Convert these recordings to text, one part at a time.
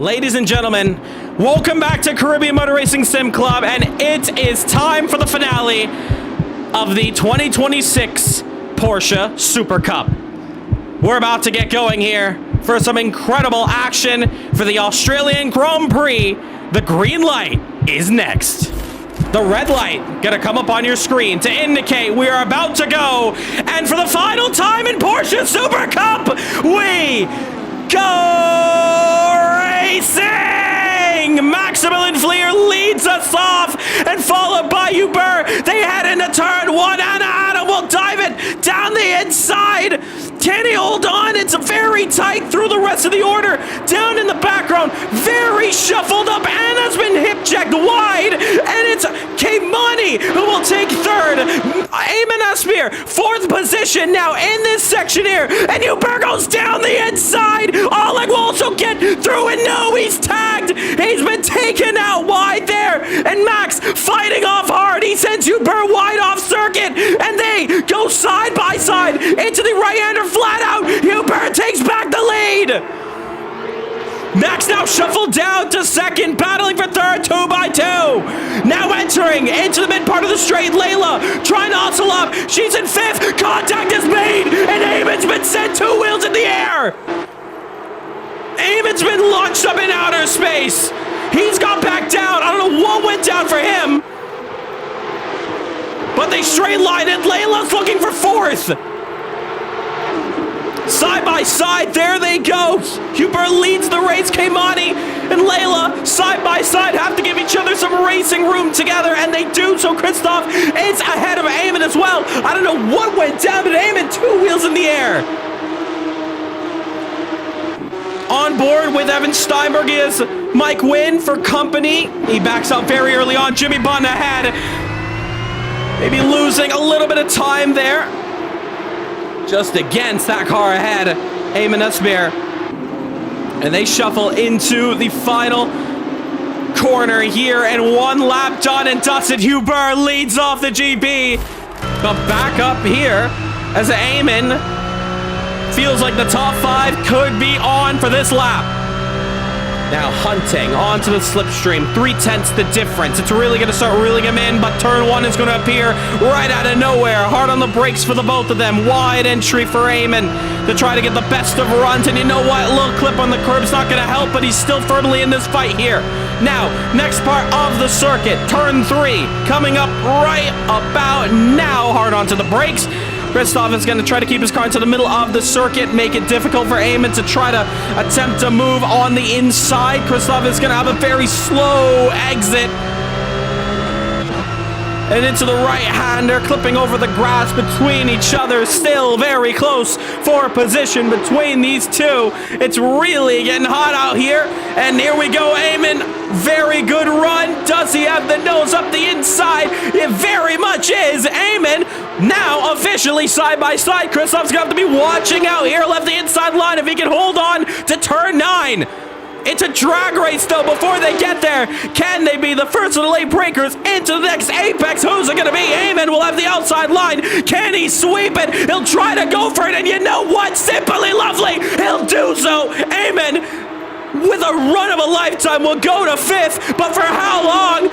Ladies and gentlemen, welcome back to Caribbean Motor Racing Sim Club, and it is time for the finale of the 2026 Porsche Super Cup. We're about to get going here for some incredible action for the Australian Grand Prix. The green light is next. The red light gonna come up on your screen to indicate we are about to go. And for the final time in Porsche Super Cup, we go racing! Maximilian Fleer leads us off, and followed by Uber. They head into turn one, and Adam will dive it down the inside. Can he hold on? It's very tight through the rest of the order. Down in the background, very shuffled up. Anna's been hip checked wide, and it's Keimani who will take third. Eamon Asseir, fourth position now in this section here, and Uber goes down the inside. Oleg will also get through, and no, he's tagged. He's been taken out wide there, and Max fighting off hard. He sends Uber wide off circuit, and they go side by side into the right-hander flat out. Uber takes back the lead. Max now shuffled down to second, battling for third, 2 by 2. Now entering into the mid part of the straight, Layla trying to hustle up. She's in fifth. Contact is made, and Eamon's been sent 2 wheels in the air. Eamon's been launched up in outer space. He's got back down. I don't know what went down for him, but they straight lined it. Layla's looking for fourth. Side by side, there they go. Huber leads the race. Keimani and Layla, side by side, have to give each other some racing room together, and they do. So Christoph is ahead of Eamon as well. I don't know what went down, but Eamon 2 wheels in the air. On board with Evan Steinberg is Mike Wynn for company. He backs up very early on. Jimmy Bunn ahead. Maybe losing a little bit of time there. Just against that car ahead, Eamon Asseir. And they shuffle into the final corner here, and 1 lap done, and Dustin Huber leads off the GB. But back up here as Eamon feels like the top 5 could be on for this lap. Now hunting onto the slipstream, 3/10 the difference. It's really going to start reeling him in, but turn 1 is going to appear right out of nowhere. Hard on the brakes for the both of them. Wide entry for Eamon to try to get the best of runs, and you know what? A little clip on the curb's not going to help, but he's still firmly in this fight here. Now, next part of the circuit, turn 3, coming up right about now. Hard onto the brakes. Christoph is going to try to keep his car into the middle of the circuit, make it difficult for Eamon to try to attempt to move on the inside. Christoph is going to have a very slow exit. And into the right-hander, clipping over the grass between each other. Still very close for position between these two. It's really getting hot out here. And here we go, Eamon. Very good run. Does he have the nose up the inside? It very much is. Eamon now officially side by side. Christoph's going to have to be watching out here. Left the inside line if he can hold on to turn 9. It's a drag race, though, before they get there. Can they be the first of the late breakers into the next apex? Who's it going to be? Eamon will have the outside line. Can he sweep it? He'll try to go for it, and you know what? Simply lovely. He'll do so. Eamon, with a run of a lifetime, will go to 5th, but for how long?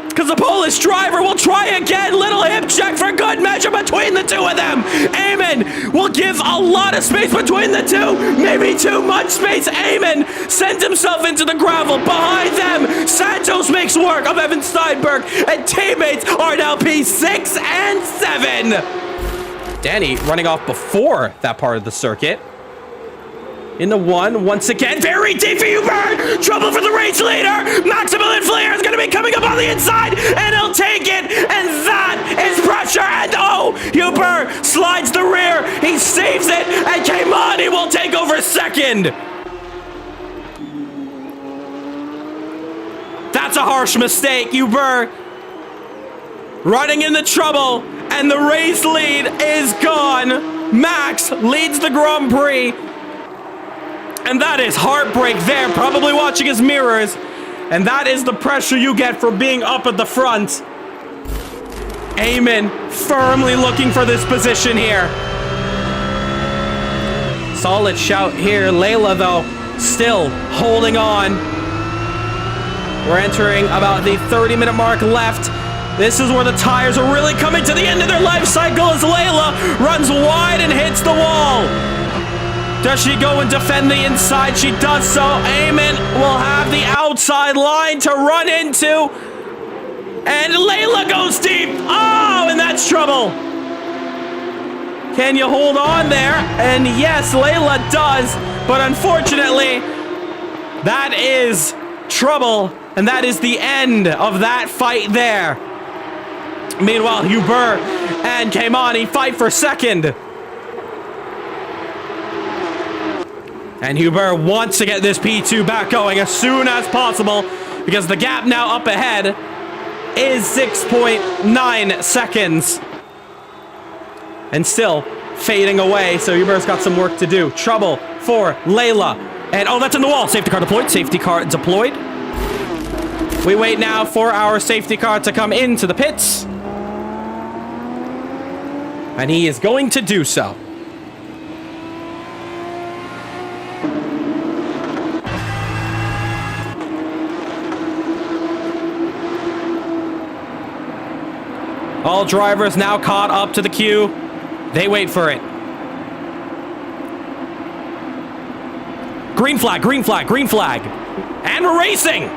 Because the Polish driver will try again. Little hip check for good measure between the two of them. Eamon will give a lot of space between the two. Maybe too much space. Eamon sends himself into the gravel. Behind them, Santos makes work of Evan Steinberg. And teammates are now P6 and 7. Danny running off before that part of the circuit. In the 1, once again, very deep for Uber. Trouble for the race leader. Maximilian Fleer is going to be coming up on the inside, and he'll take it. And that is pressure. And oh, Uber slides the rear. He saves it, and Keimani will take over second. That's a harsh mistake. Uber running into trouble, and the race lead is gone. Max leads the Grand Prix. And that is heartbreak there, probably watching his mirrors. And that is the pressure you get for being up at the front. Eamon firmly looking for this position here. Solid shout here. Layla, though, still holding on. We're entering about the 30-minute mark left. This is where the tires are really coming to the end of their life cycle as Layla runs wide and hits the wall. Does she go and defend the inside? She does so. Eamon will have the outside line to run into. And Layla goes deep. Oh, and that's trouble. Can you hold on there? And yes, Layla does. But unfortunately, that is trouble. And that is the end of that fight there. Meanwhile, Hubert and Keimani fight for second. And Hubert wants to get this P2 back going as soon as possible because the gap now up ahead is 6.9 seconds. And still fading away, so Hubert's got some work to do. Trouble for Layla. And oh, that's in the wall. Safety car deployed. Safety car deployed. We wait now for our safety car to come into the pits. And he is going to do so. All drivers now caught up to the queue. They wait for it. Green flag, green flag, green flag. And we're racing.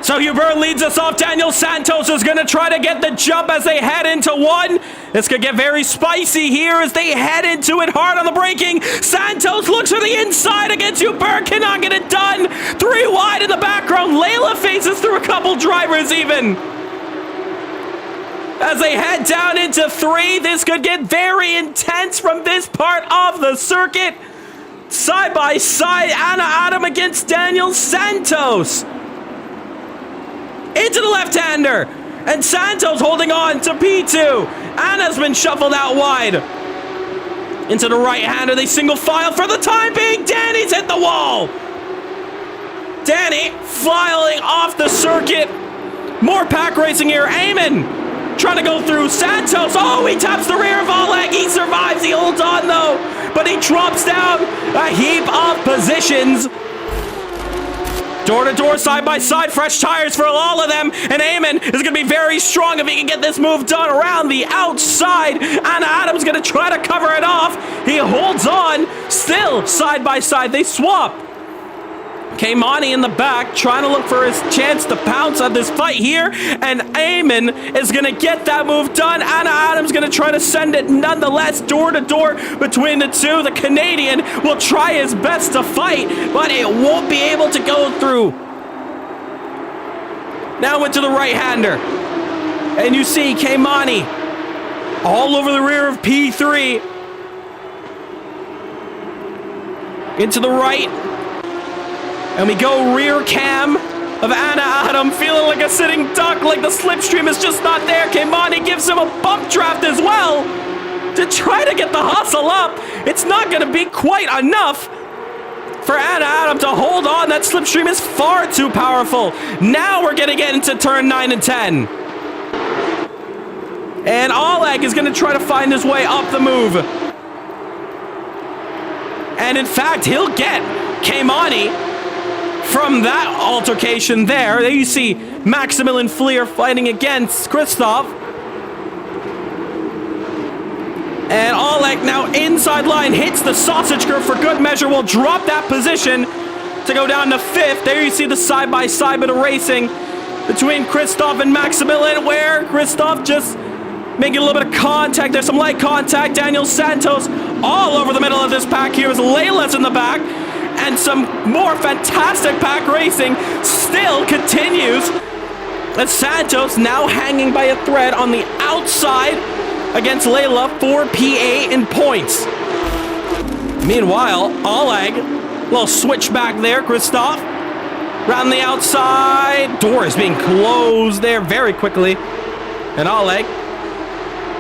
So Hubert leads us off. Daniel Santos is going to try to get the jump as they head into one. This could get very spicy here as they head into it hard on the braking. Santos looks for the inside against Hubert. Cannot get it done. 3 wide in the background. Layla faces through a couple drivers even. As they head down into 3, this could get very intense from this part of the circuit. Side by side, Anna Adam against Daniel Santos. Into the left-hander. And Santos holding on to P2. Anna's been shuffled out wide. Into the right-hander. They single file for the time being. Danny's hit the wall. Danny filing off the circuit. More pack racing here. Eamon trying to go through Santos. Oh, he taps the rear of Oleg. He survives. He holds on, though. But he drops down a heap of positions. Door-to-door, side-by-side, fresh tires for all of them. And Eamon is going to be very strong if he can get this move done around the outside. Anna Adams going to try to cover it off. He holds on. Still side-by-side. They swap. Keimani in the back trying to look for his chance to pounce on this fight here. And Eamon is going to get that move done. Anna Adams going to try to send it nonetheless. Door-to-door between the two. The Canadian will try his best to fight, but it won't be able to go through. Now into the right-hander. And you see Keimani all over the rear of P3. Into the right. And we go rear cam of Anna Adam, feeling like a sitting duck, like the slipstream is just not there. Keimani gives him a bump draft as well to try to get the hustle up. It's not going to be quite enough for Anna Adam to hold on. That slipstream is far too powerful. Now we're going to get into turn 9 and 10. And Oleg is going to try to find his way up the move. And in fact, he'll get Keimani from that altercation there. There you see Maximilian Fleer fighting against Christoph. And Oleg now inside line hits the sausage curve for good measure. Will drop that position to go down to 5th. There you see the side-by-side bit of racing between Christoph and Maximilian, where Christoph just making a little bit of contact. There's some light contact. Daniel Santos all over the middle of this pack here as Layla's in the back. And some more fantastic pack racing still continues. And Santos now hanging by a thread on the outside against Layla for P8 in points. Meanwhile, Oleg, little switch back there. Christoph around the outside. Door is being closed there very quickly. And Oleg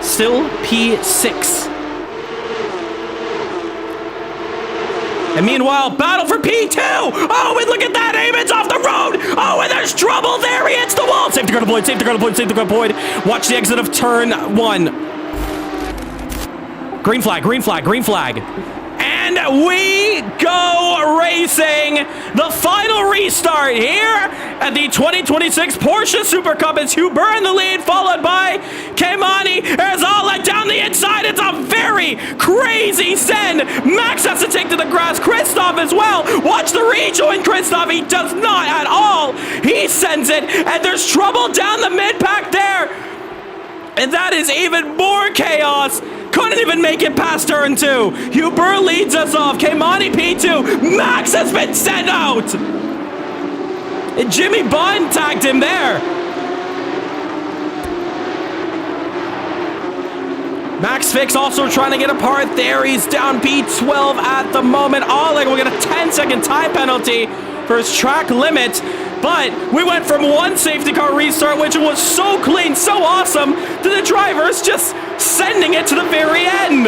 still P6. And meanwhile, battle for P2. Oh, and look at that. Eamon's off the road. Oh, and there's trouble there. He hits the wall. Safety car deployed. Safety car deployed. Safety car deployed. Watch the exit of turn 1. Green flag. Green flag. Green flag. And And we go racing. The final restart here at the 2026 Porsche Super Cup. It's Huber in the lead, followed by Keimani. There's Ola down the inside. It's a very crazy send. Max has to take to the grass. Christoph as well. Watch the rejoin Christoph. He does not at all. He sends it, and there's trouble down the mid-pack there. And that is even more chaos. Couldn't even make it past turn 2. Huber leads us off. Keimani P2. Max has been sent out. And Jimmy Bond tagged him there. Max Fix also trying to get apart there. He's down P12 at the moment. Oleg will get a 10-second time penalty for his track limit. But we went from one safety car restart, which was so clean, so awesome, to the drivers just sending it to the very end.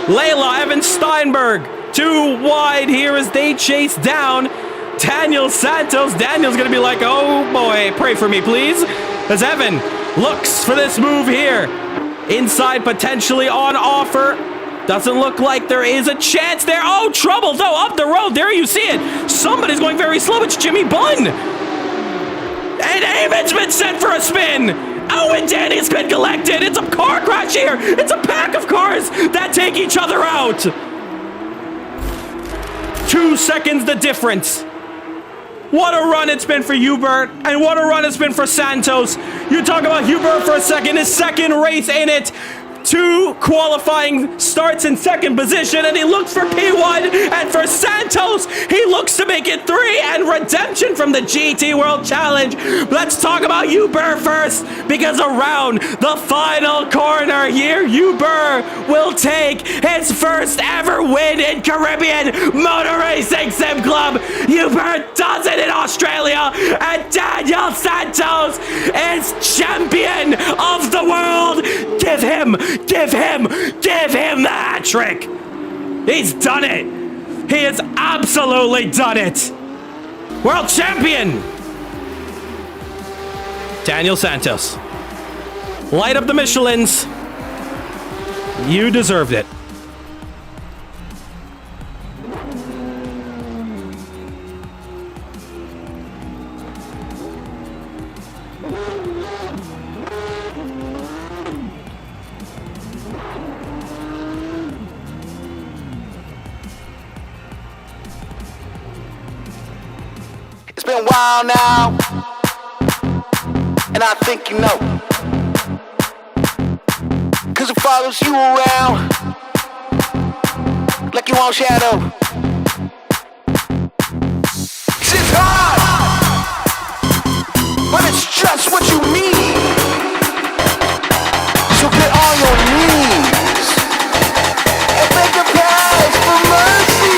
Layla, Evan Steinberg, too wide here as they chase down Daniel Santos. Daniel's going to be like, oh boy, pray for me, please. As Evan looks for this move here. Inside potentially on offer. Doesn't look like there is a chance there. Oh, trouble though, up the road. There you see it. Somebody's going very slow. It's Jimmy Bunn. And Eamon's been sent for a spin. Oh, and Danny's been collected. It's a car crash here. It's a pack of cars that take each other out. 2 seconds the difference. What a run it's been for Hubert, and what a run it's been for Santos. You talk about Hubert for a second, his second race in it. 2 qualifying starts in second position, and he looks for P1, and for Santos, he looks to make it 3, and redemption from the GT World Challenge. Let's talk about Hubert first, because around the final corner here, Hubert will take his first ever win in Caribbean Motor Racing Sim Club. Hubert does it in Australia, and Daniel Santos is champion of the world. Give him the hat trick. He's done it. He has absolutely done it. World champion. Daniel Santos. Light up the Michelins. You deserved it. It's been a while now, and I think you know, 'cause it follows you around like you on shadow. 'Cause it's hard, but it's just what you need. So get on your knees and make a pass for mercy.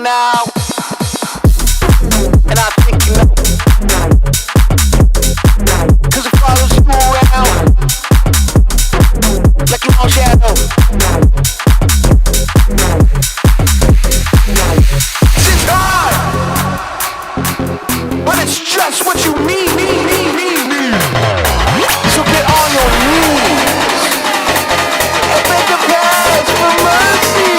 Now, and I think you know, 'cause it follows you around like you on shadow. It's hard, but it's just what you need. So get on your knees and make a pass for mercy.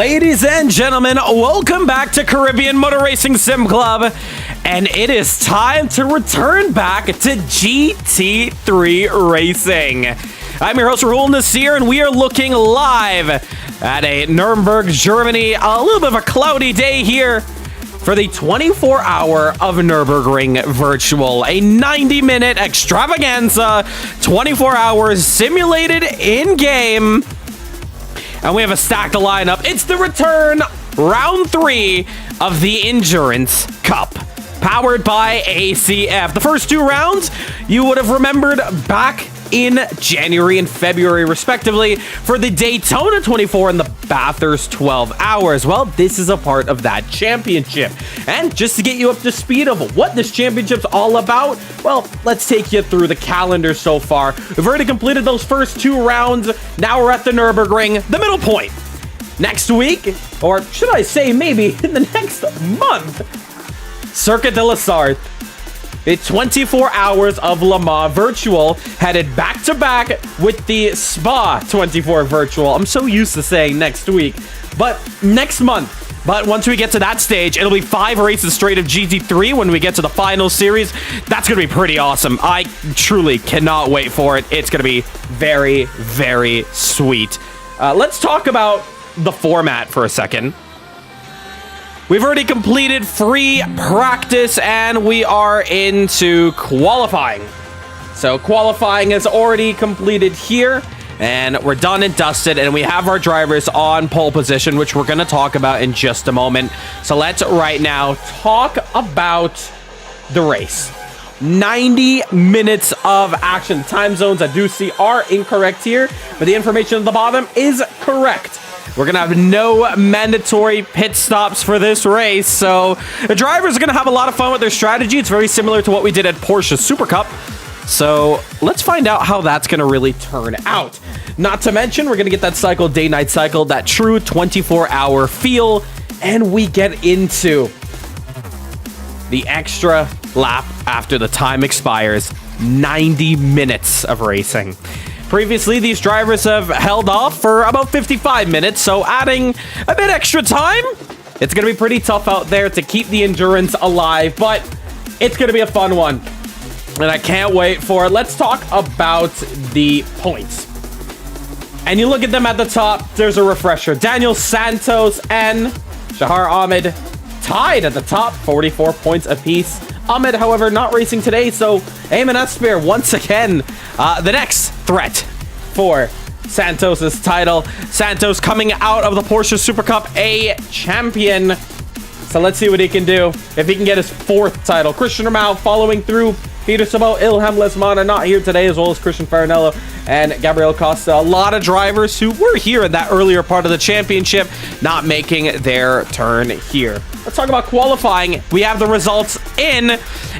Ladies and gentlemen, welcome back to Caribbean Motor Racing Sim Club, and it is time to return back to GT3 Racing. I'm your host, Rahul Nasseir, and we are looking live at a Nürburgring, Germany, a little bit of a cloudy day here for the 24-hour of Nürburgring Virtual, a 90-minute extravaganza, 24 hours simulated in-game. And we have a stacked lineup. It's the return, round 3 of the Endurance Cup, powered by ACF. The first 2 rounds you would have remembered back in January and February, respectively, for the Daytona 24 and the Bathurst 12 hours. Well, this is a part of that championship. And just to get you up to speed of what this championship's all about, well, let's take you through the calendar so far. We've already completed those first 2 rounds. Now we're at the Nürburgring, the middle point. Next week, or should I say maybe in the next month, Circuit de la Sarthe. It's 24 hours of Le Mans Virtual, headed back-to-back with the Spa 24 Virtual. I'm so used to saying next week, but next month. But once we get to that stage, it'll be 5 races straight of GT3 when we get to the final series. That's going to be pretty awesome. I truly cannot wait for it. It's going to be very, very sweet. Let's talk about the format for a second. We've already completed free practice and we are into qualifying. So qualifying is already completed here and we're done and dusted, and we have our drivers on pole position, which we're going to talk about in just a moment. So let's right now talk about the race. 90 minutes of action. Time zones I do see are incorrect here, but the information at the bottom is correct. We're going to have no mandatory pit stops for this race, so the drivers are going to have a lot of fun with their strategy. It's very similar to what we did at Porsche Super Cup, so let's find out how that's going to really turn out. Not to mention, we're going to get that cycle, day-night cycle, that true 24-hour feel, and we get into the extra lap after the time expires. 90 minutes of racing. Previously, these drivers have held off for about 55 minutes, so adding a bit extra time, it's going to be pretty tough out there to keep the endurance alive, but it's going to be a fun one, and I can't wait for it. Let's talk about the points. And you look at them at the top, there's a refresher. Daniel Santos and Shahar Ahmed tied at the top, 44 points apiece. Ahmed, however, not racing today, so Eamon Asper once again the next threat for Santos's title. Santos coming out of the Porsche Super Cup a champion. So let's see what he can do if he can get his 4th title. Christian Romao following through. Peter Sabo, Ilham Lesman are not here today, as well as Christian Farinello and Gabriel Costa. A lot of drivers who were here in that earlier part of the championship not making their turn here. Let's talk about qualifying. We have the results in.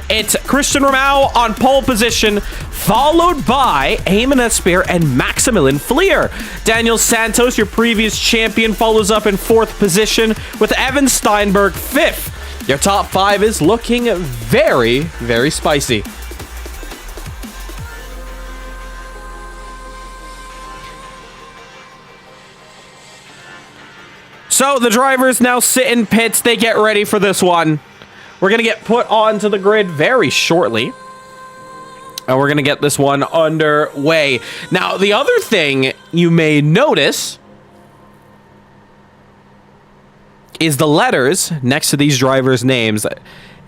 It's Christian Romao on pole position, followed by Eamon Asper and Maximilian Fleer. Daniel Santos, your previous champion, follows up in 4th position with Evan Steinberg 5th. Your top 5 is looking very, very spicy. So the drivers now sit in pits. They get ready for this one. We're going to get put onto the grid very shortly. And we're going to get this one underway. Now, the other thing you may notice is the letters next to these drivers' names.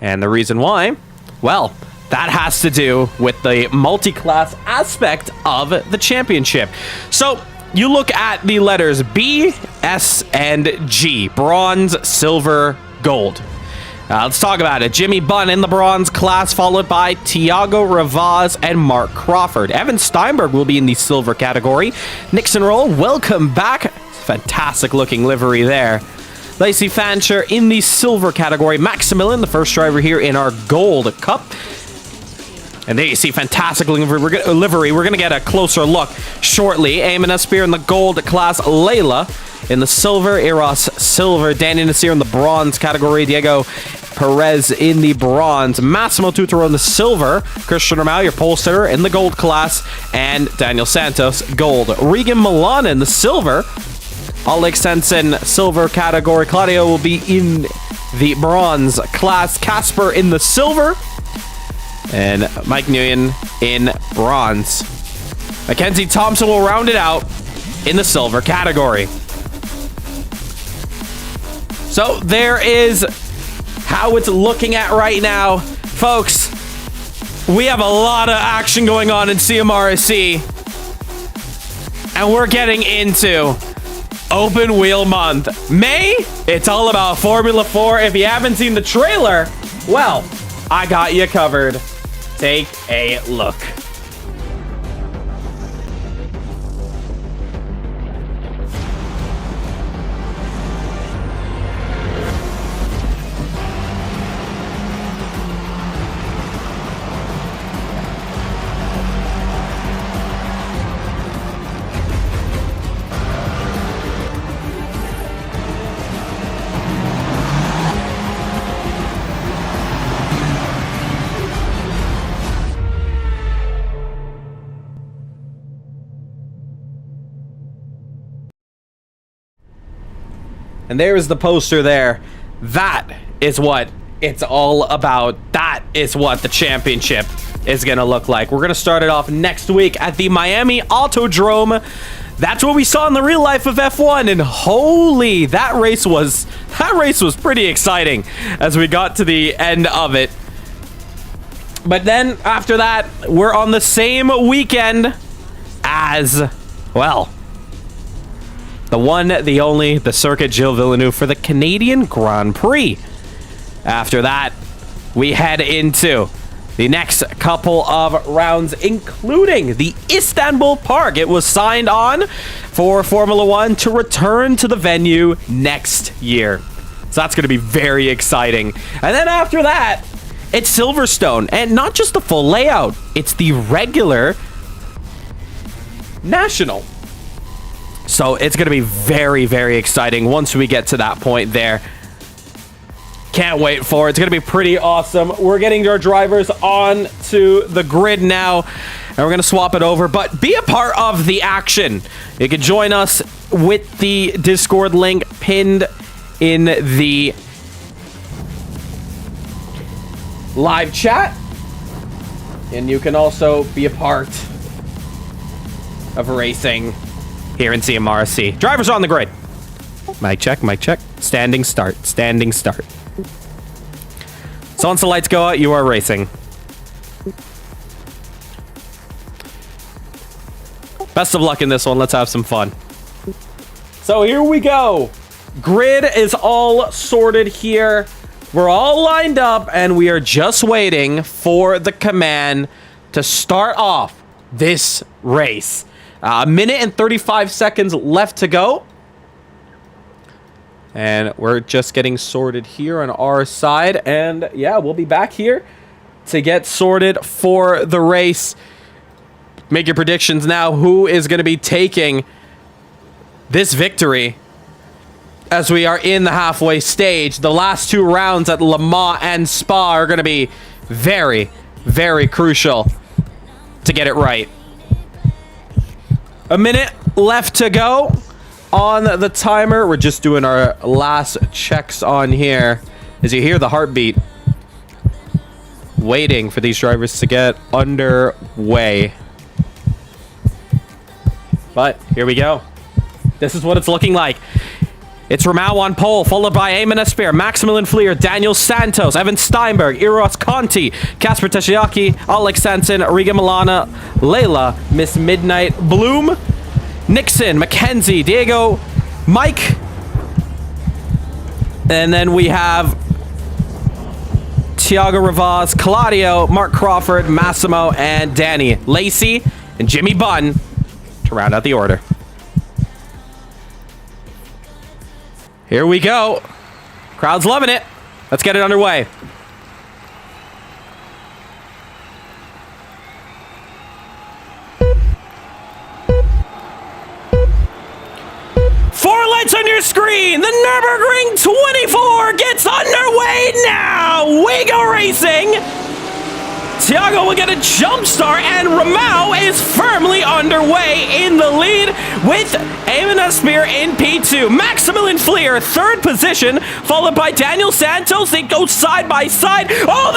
And the reason why, well, that has to do with the multi-class aspect of the championship. So you look at the letters B, S, and G. Bronze, silver, gold. Let's talk about it. Jimmy Bunn in the bronze class, followed by Tiago Ravaz and Mark Crawford. Evan Steinberg will be in the silver category. Nixon Roll, welcome back. Fantastic looking livery there. Lacey Fancher in the silver category. Maximilian, the first driver here in our gold cup. And there you see fantastic livery. We're going to get a closer look shortly. Eamon Asper in the gold class. Layla in the silver. Eros silver. Danny Nasseir in the bronze category. Diego Perez in the bronze. Massimo Tutoro in the silver. Christian Romao, your pole sitter, in the gold class. And Daniel Santos, gold. Regan Milan in the silver. Alex Sensen, silver category. Claudio will be in the bronze class. Casper in the silver. And Mike Nguyen in bronze. Mackenzie Thompson will round it out in the silver category. So there is how it's looking at right now. Folks, we have a lot of action going on in CMRSC. And we're getting into open wheel month. May, it's all about Formula 4. If you haven't seen the trailer, well, I got you covered. Take a look. And there is the poster there. That is what it's all about. That is what the championship is going to look like. We're going to start it off next week at the Miami Autodrome. That's what we saw in the real life of F1. And holy, that race was pretty exciting as we got to the end of it. But then after that, we're on the same weekend as, well, the one, the only, the Circuit Gilles Villeneuve for the Canadian Grand Prix. After that, we head into the next couple of rounds, including the Istanbul Park. It was signed on for Formula One to return to the venue next year. So that's going to be very exciting. And then after that, it's Silverstone. And not just the full layout, it's the regular national. So it's going to be very, very exciting once we get to that point there. Can't wait for it. It's going to be pretty awesome. We're getting our drivers on to the grid now, and we're going to swap it over. But be a part of the action. You can join us with the Discord link pinned in the live chat. And you can also be a part of racing here in CMRSC. Drivers are on the grid. Mic check, mic check. Standing start, standing start. So once the lights go out, you are racing. Best of luck in this one. Let's have some fun. So here we go. Grid is all sorted here. We're all lined up, and we are just waiting for the command to start off this race. A minute and 35 seconds left to go. And we're just getting sorted here on our side. And yeah, we'll be back here to get sorted for the race. Make your predictions now. Who is going to be taking this victory as we are in the halfway stage? The last two rounds at Le Mans and Spa are going to be very, very crucial to get it right. A minute left to go on the timer. We're just doing our last checks on here. As you hear the heartbeat, waiting for these drivers to get underway. But here we go. This is what it's looking like. It's Rahul on pole, followed by Eamon Esper, Maximilian Fleer, Daniel Santos, Evan Steinberg, Eros Conti, Kasper Teshiaki, Alex Sanson, Riga Milana, Layla, Miss Midnight, Bloom, Nixon, Mackenzie, Diego, Mike. And then we have Thiago Rivas, Claudio, Mark Crawford, Massimo, and Danny Lacey, and Jimmy Bunn to round out the order. Here we go. Crowd's loving it. Let's get it underway. Four lights on your screen. The Nürburgring 24 gets underway now. We go racing. Thiago will get a jump start, and Rahul is firmly underway in the lead with Eamon Nasseir in P2. Maximilian Fleer, third position, followed by Daniel Santos. They go side by side. Oh,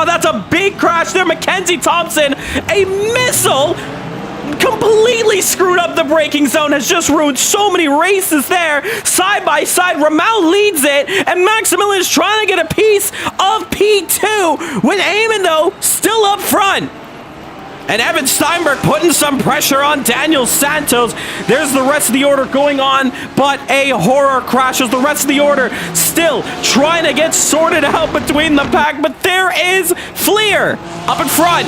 that's a big crash there. Mackenzie Thompson, a missile, completely screwed up the braking zone, has just ruined so many races there. Side by side, Rahul leads it, and Maximilian is trying to get a piece of P2, with Eamon, though, still up front. And Evan Steinberg putting some pressure on Daniel Santos. There's the rest of the order going on, but a horror crash as the rest of the order still trying to get sorted out between the pack. But there is Fleer up in front.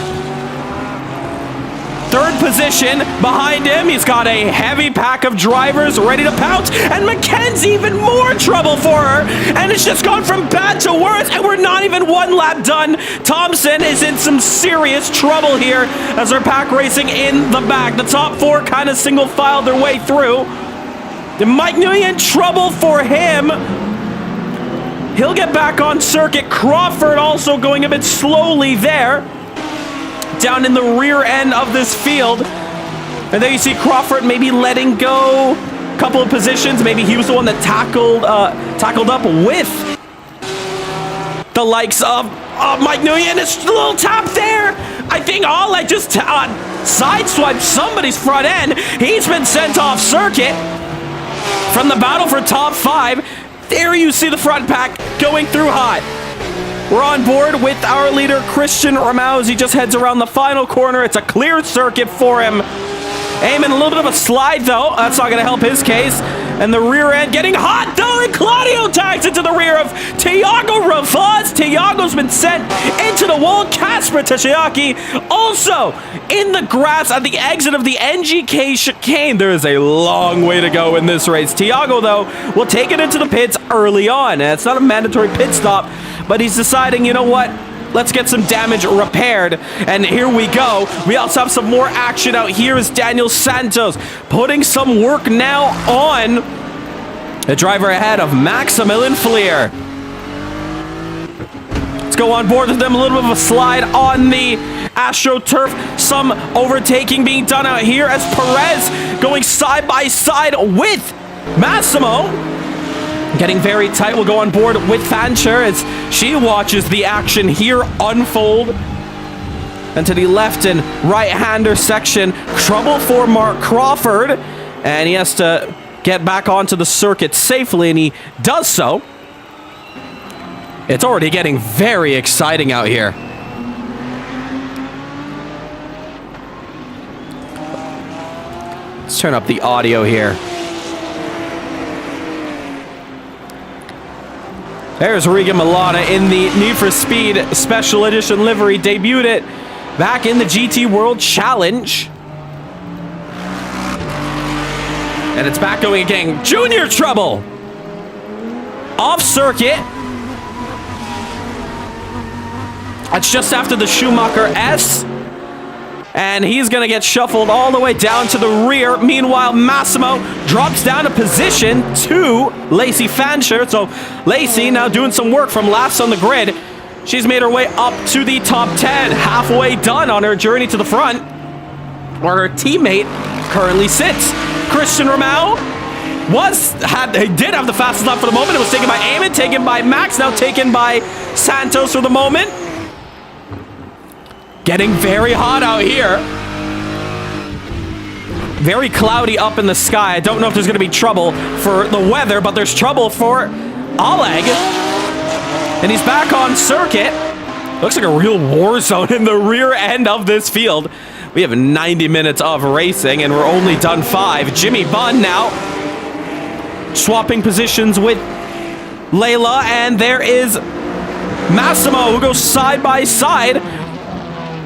Third position behind him. He's got a heavy pack of drivers ready to pounce. And Mackenzie, even more trouble for her. And it's just gone from bad to worse. And we're not even one lap done. Thompson is in some serious trouble here as they're pack racing in the back. The top four kind of single filed their way through. And Mike Nguyen, trouble for him. He'll get back on circuit. Crawford also going a bit slowly there, down in the rear end of this field. And there you see Crawford maybe letting go a couple of positions. Maybe he was the one that tackled up with the likes of Mike Nguyen. It's a little tap there. I think Oleg just sideswiped somebody's front end. He's been sent off circuit from the battle for top 5. There you see the front pack going through hot. We're on board with our leader, Christian Rahul, as he just heads around the final corner. It's a clear circuit for him. Eamon, a little bit of a slide, though. That's not going to help his case. And the rear end getting hot, though, and Claudio tags into the rear of Thiago Ravaz. Thiago's been sent into the wall. Kasper Tashiaki also in the grass at the exit of the NGK chicane. There is a long way to go in this race. Thiago, though, will take it into the pits early on. And it's not a mandatory pit stop, but he's deciding, you know what? Let's get some damage repaired. And here we go. We also have some more action out here as Daniel Santos putting some work now on the driver ahead of Maximilian Fleer. Let's go on board with them. A little bit of a slide on the AstroTurf. Some overtaking being done out here as Perez going side by side with Massimo. Getting very tight. We'll go on board with Fancher as she watches the action here unfold. And to the left and right-hander section, trouble for Mark Crawford. And he has to get back onto the circuit safely, and he does so. It's already getting very exciting out here. Let's turn up the audio here. There's Regan Milana in the Need for Speed Special Edition livery. Debuted it back in the GT World Challenge. And it's back going again. Junior trouble. Off circuit. That's just after the Schumacher S. And he's going to get shuffled all the way down to the rear. Meanwhile, Massimo drops down a position to Lacey Fancher. So Lacey now doing some work from last on the grid. She's made her way up to the top 10. Halfway done on her journey to the front, where her teammate currently sits. Christian Rahul did have the fastest lap for the moment. It was taken by Eamon, taken by Max, now taken by Santos for the moment. Getting very hot out here. Very cloudy up in the sky. I don't know if there's going to be trouble for the weather, but there's trouble for Oleg. And he's back on circuit. Looks like a real war zone in the rear end of this field. We have 90 minutes of racing, and we're only done 5. Jimmy Bunn now swapping positions with Layla, and there is Massimo, who goes side by side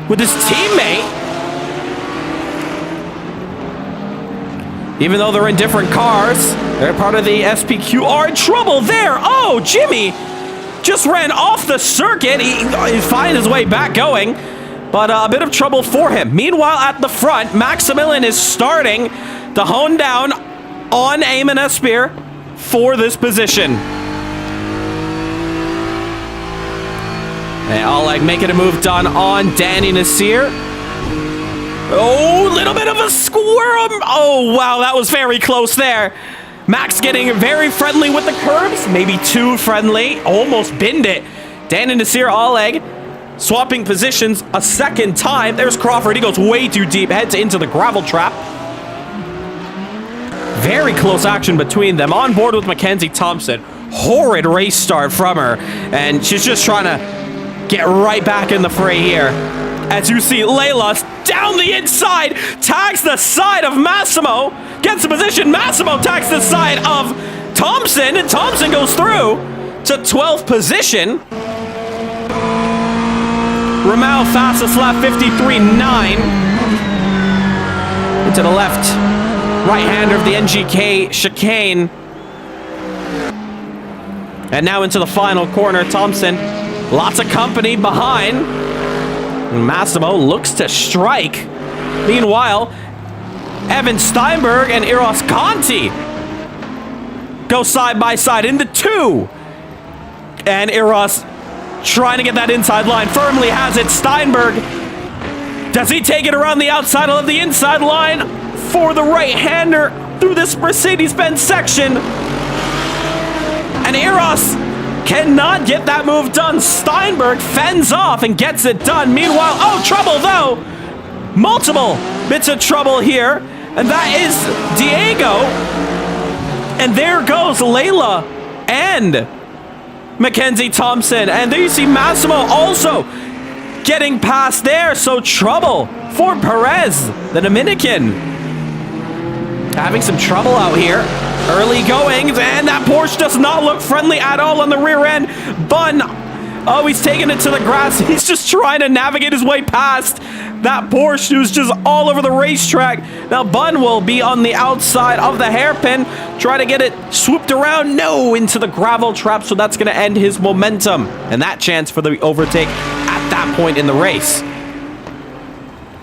with his teammate. Even though they're in different cars, they're part of the SPQR. Trouble there. Oh, Jimmy just ran off the circuit. He's finding his way back going, but a bit of trouble for him. Meanwhile, at the front, Maximilian is starting to hone down on Eamon Nasseir for this position. And Oleg making a move done on Danny Nasseir. Oh, little bit of a squirm. Oh, wow, that was very close there. Max getting very friendly with the curbs. Maybe too friendly. Almost binned it. Danny Nasseir, Oleg swapping positions a second time. There's Crawford. He goes way too deep. Heads into the gravel trap. Very close action between them. On board with Mackenzie Thompson. Horrid race start from her. And she's just trying to get right back in the fray here. As you see, Layla down the inside, tags the side of Massimo, gets a position. Massimo tags the side of Thompson, and Thompson goes through to 12th position. Ramel fastest lap, 53.9. Into the left, right-hander of the NGK chicane. And now into the final corner, Thompson. Lots of company behind. Massimo looks to strike. Meanwhile, Evan Steinberg and Eros Conti go side by side into 2. And Eros trying to get that inside line. Firmly has it. Steinberg. Does he take it around the outside of the inside line for the right-hander through this Mercedes-Benz section? And Eros cannot get that move done. Steinberg fends off and gets it done. Meanwhile, oh, trouble though. Multiple bits of trouble here. And that is Diego. And there goes Layla and Mackenzie Thompson. And there you see Massimo also getting past there. So trouble for Perez, the Dominican. Having some trouble out here. Early goings, and that Porsche does not look friendly at all on the rear end. Bun, oh, he's taking it to the grass. He's just trying to navigate his way past that Porsche who's just all over the racetrack. Now Bun will be on the outside of the hairpin, try to get it swooped around. No, into the gravel trap, so that's going to end his momentum. And that chance for the overtake at that point in the race.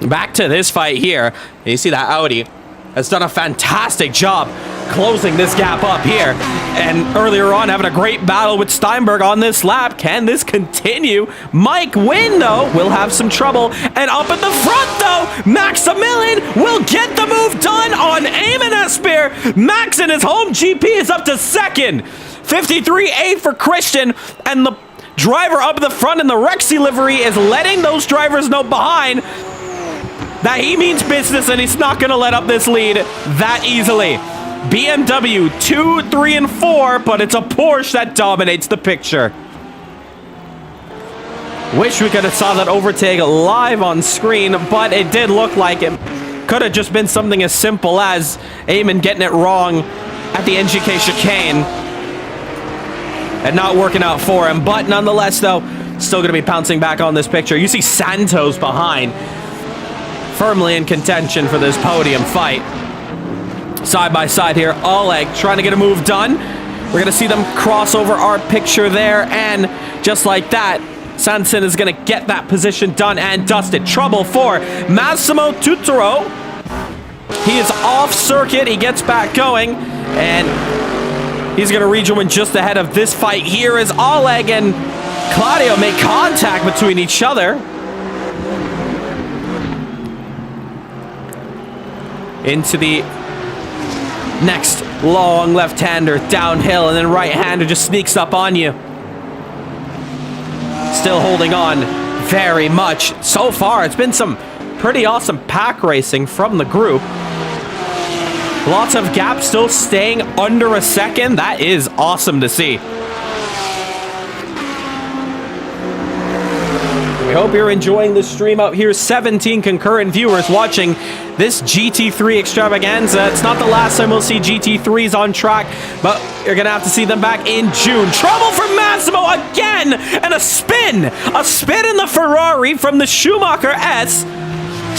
Back to this fight here. You see that Audi has done a fantastic job closing this gap up here. And earlier on, having a great battle with Steinberg on this lap. Can this continue? Mike Wynn, though, will have some trouble. And up at the front, though, Maximilian will get the move done on Eamon Esper. Max in his home GP is up to second. 53.8 for Christian. And the driver up the front in the Rexy livery is letting those drivers know behind that he means business and he's not going to let up this lead that easily. BMW 2, 3, and 4, but it's a Porsche that dominates the picture. Wish we could have saw that overtake live on screen, but it did look like it could have just been something as simple as Eamon getting it wrong at the NGK chicane and not working out for him. But nonetheless, though, still going to be pouncing back on this picture. You see Santos behind, firmly in contention for this podium fight. Side by side here, Oleg trying to get a move done. We're going to see them cross over our picture there, and just like that, Sanson is going to get that position done and dusted. Trouble for Massimo Tutoro. He is off circuit. He gets back going, and he's going to rejoin just ahead of this fight. Here is Oleg and Claudio make contact between each other. Into the next long left-hander downhill, and then right-hander just sneaks up on you. Still holding on very much. So far, it's been some pretty awesome pack racing from the group. Lots of gaps still staying under a second. That is awesome to see. We hope you're enjoying the stream out here. 17 concurrent viewers watching this GT3 extravaganza. It's not the last time we'll see GT3s on track, but you're going to have to see them back in June. Trouble for Massimo again, and a spin. A spin in the Ferrari from the Schumacher S,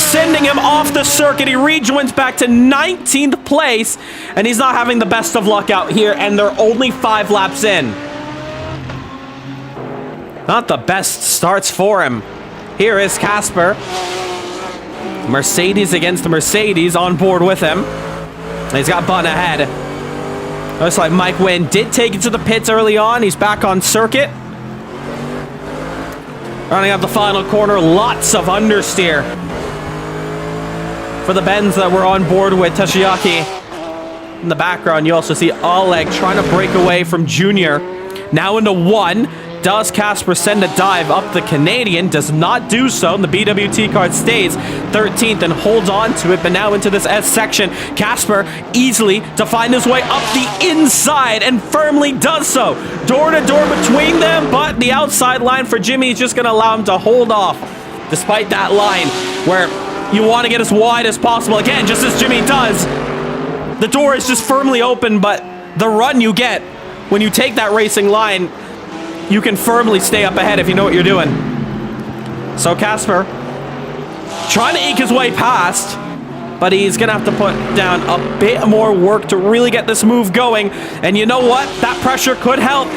sending him off the circuit. He rejoins back to 19th place, and he's not having the best of luck out here, and they're only 5 laps in. Not the best starts for him. Here is Casper. Mercedes against the Mercedes on board with him. And he's got Button ahead. Looks like Mike Wynn did take it to the pits early on. He's back on circuit. Running up the final corner, lots of understeer for the Bens that were on board with Tashiaki. In the background, you also see Oleg trying to break away from Junior. Now into 1. Does Casper send a dive up the Canadian? Does not do so, and the BWT card stays 13th and holds on to it, but now into this S section. Casper easily to find his way up the inside and firmly does so. Door to door between them, but the outside line for Jimmy is just going to allow him to hold off, despite that line where you want to get as wide as possible. Again, just as Jimmy does, the door is just firmly open, but the run you get when you take that racing line, you can firmly stay up ahead if you know what you're doing. So Casper trying to eke his way past, but he's going to have to put down a bit more work to really get this move going. And you know what? That pressure could help.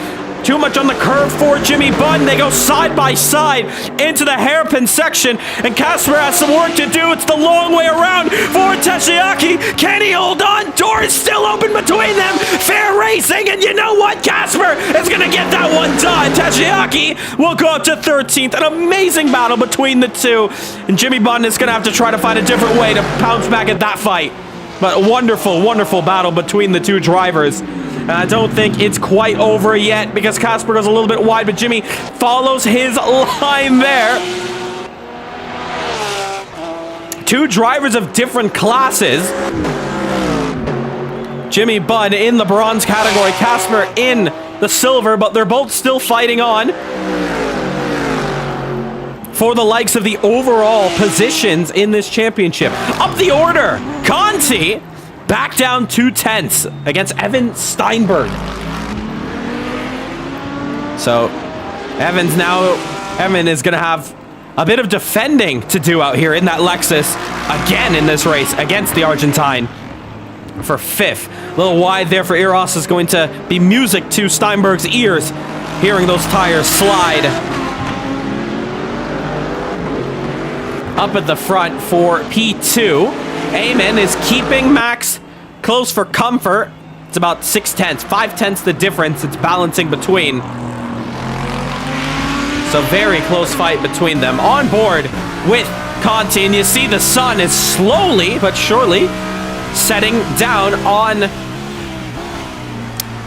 Too much on the curve for Jimmy Button. They go side by side into the hairpin section, and Casper has some work to do. It's the long way around for Tashiaki. Can he hold on? Door is still open between them. Fair racing, and you know what? Casper is going to get that one done. Tashiaki will go up to 13th. An amazing battle between the two, and Jimmy Button is going to have to try to find a different way to pounce back at that fight. But a wonderful, wonderful battle between the two drivers. And I don't think it's quite over yet because Casper goes a little bit wide, but Jimmy follows his line there. Two drivers of different classes. Jimmy Budd in the bronze category, Casper in the silver, but they're both still fighting on for the likes of the overall positions in this championship. Up the order, Conti back down 2/10 against Evan Steinberg. So Evan is going to have a bit of defending to do out here in that Lexus again in this race against the Argentine for 5th. A little wide there for Eros is going to be music to Steinberg's ears, hearing those tires slide. Up at the front for P2. Eamon is keeping Max close for comfort. It's about 6/10, 5/10 the difference it's balancing between. So very close fight between them. On board with Conti, and you see the sun is slowly but surely setting down on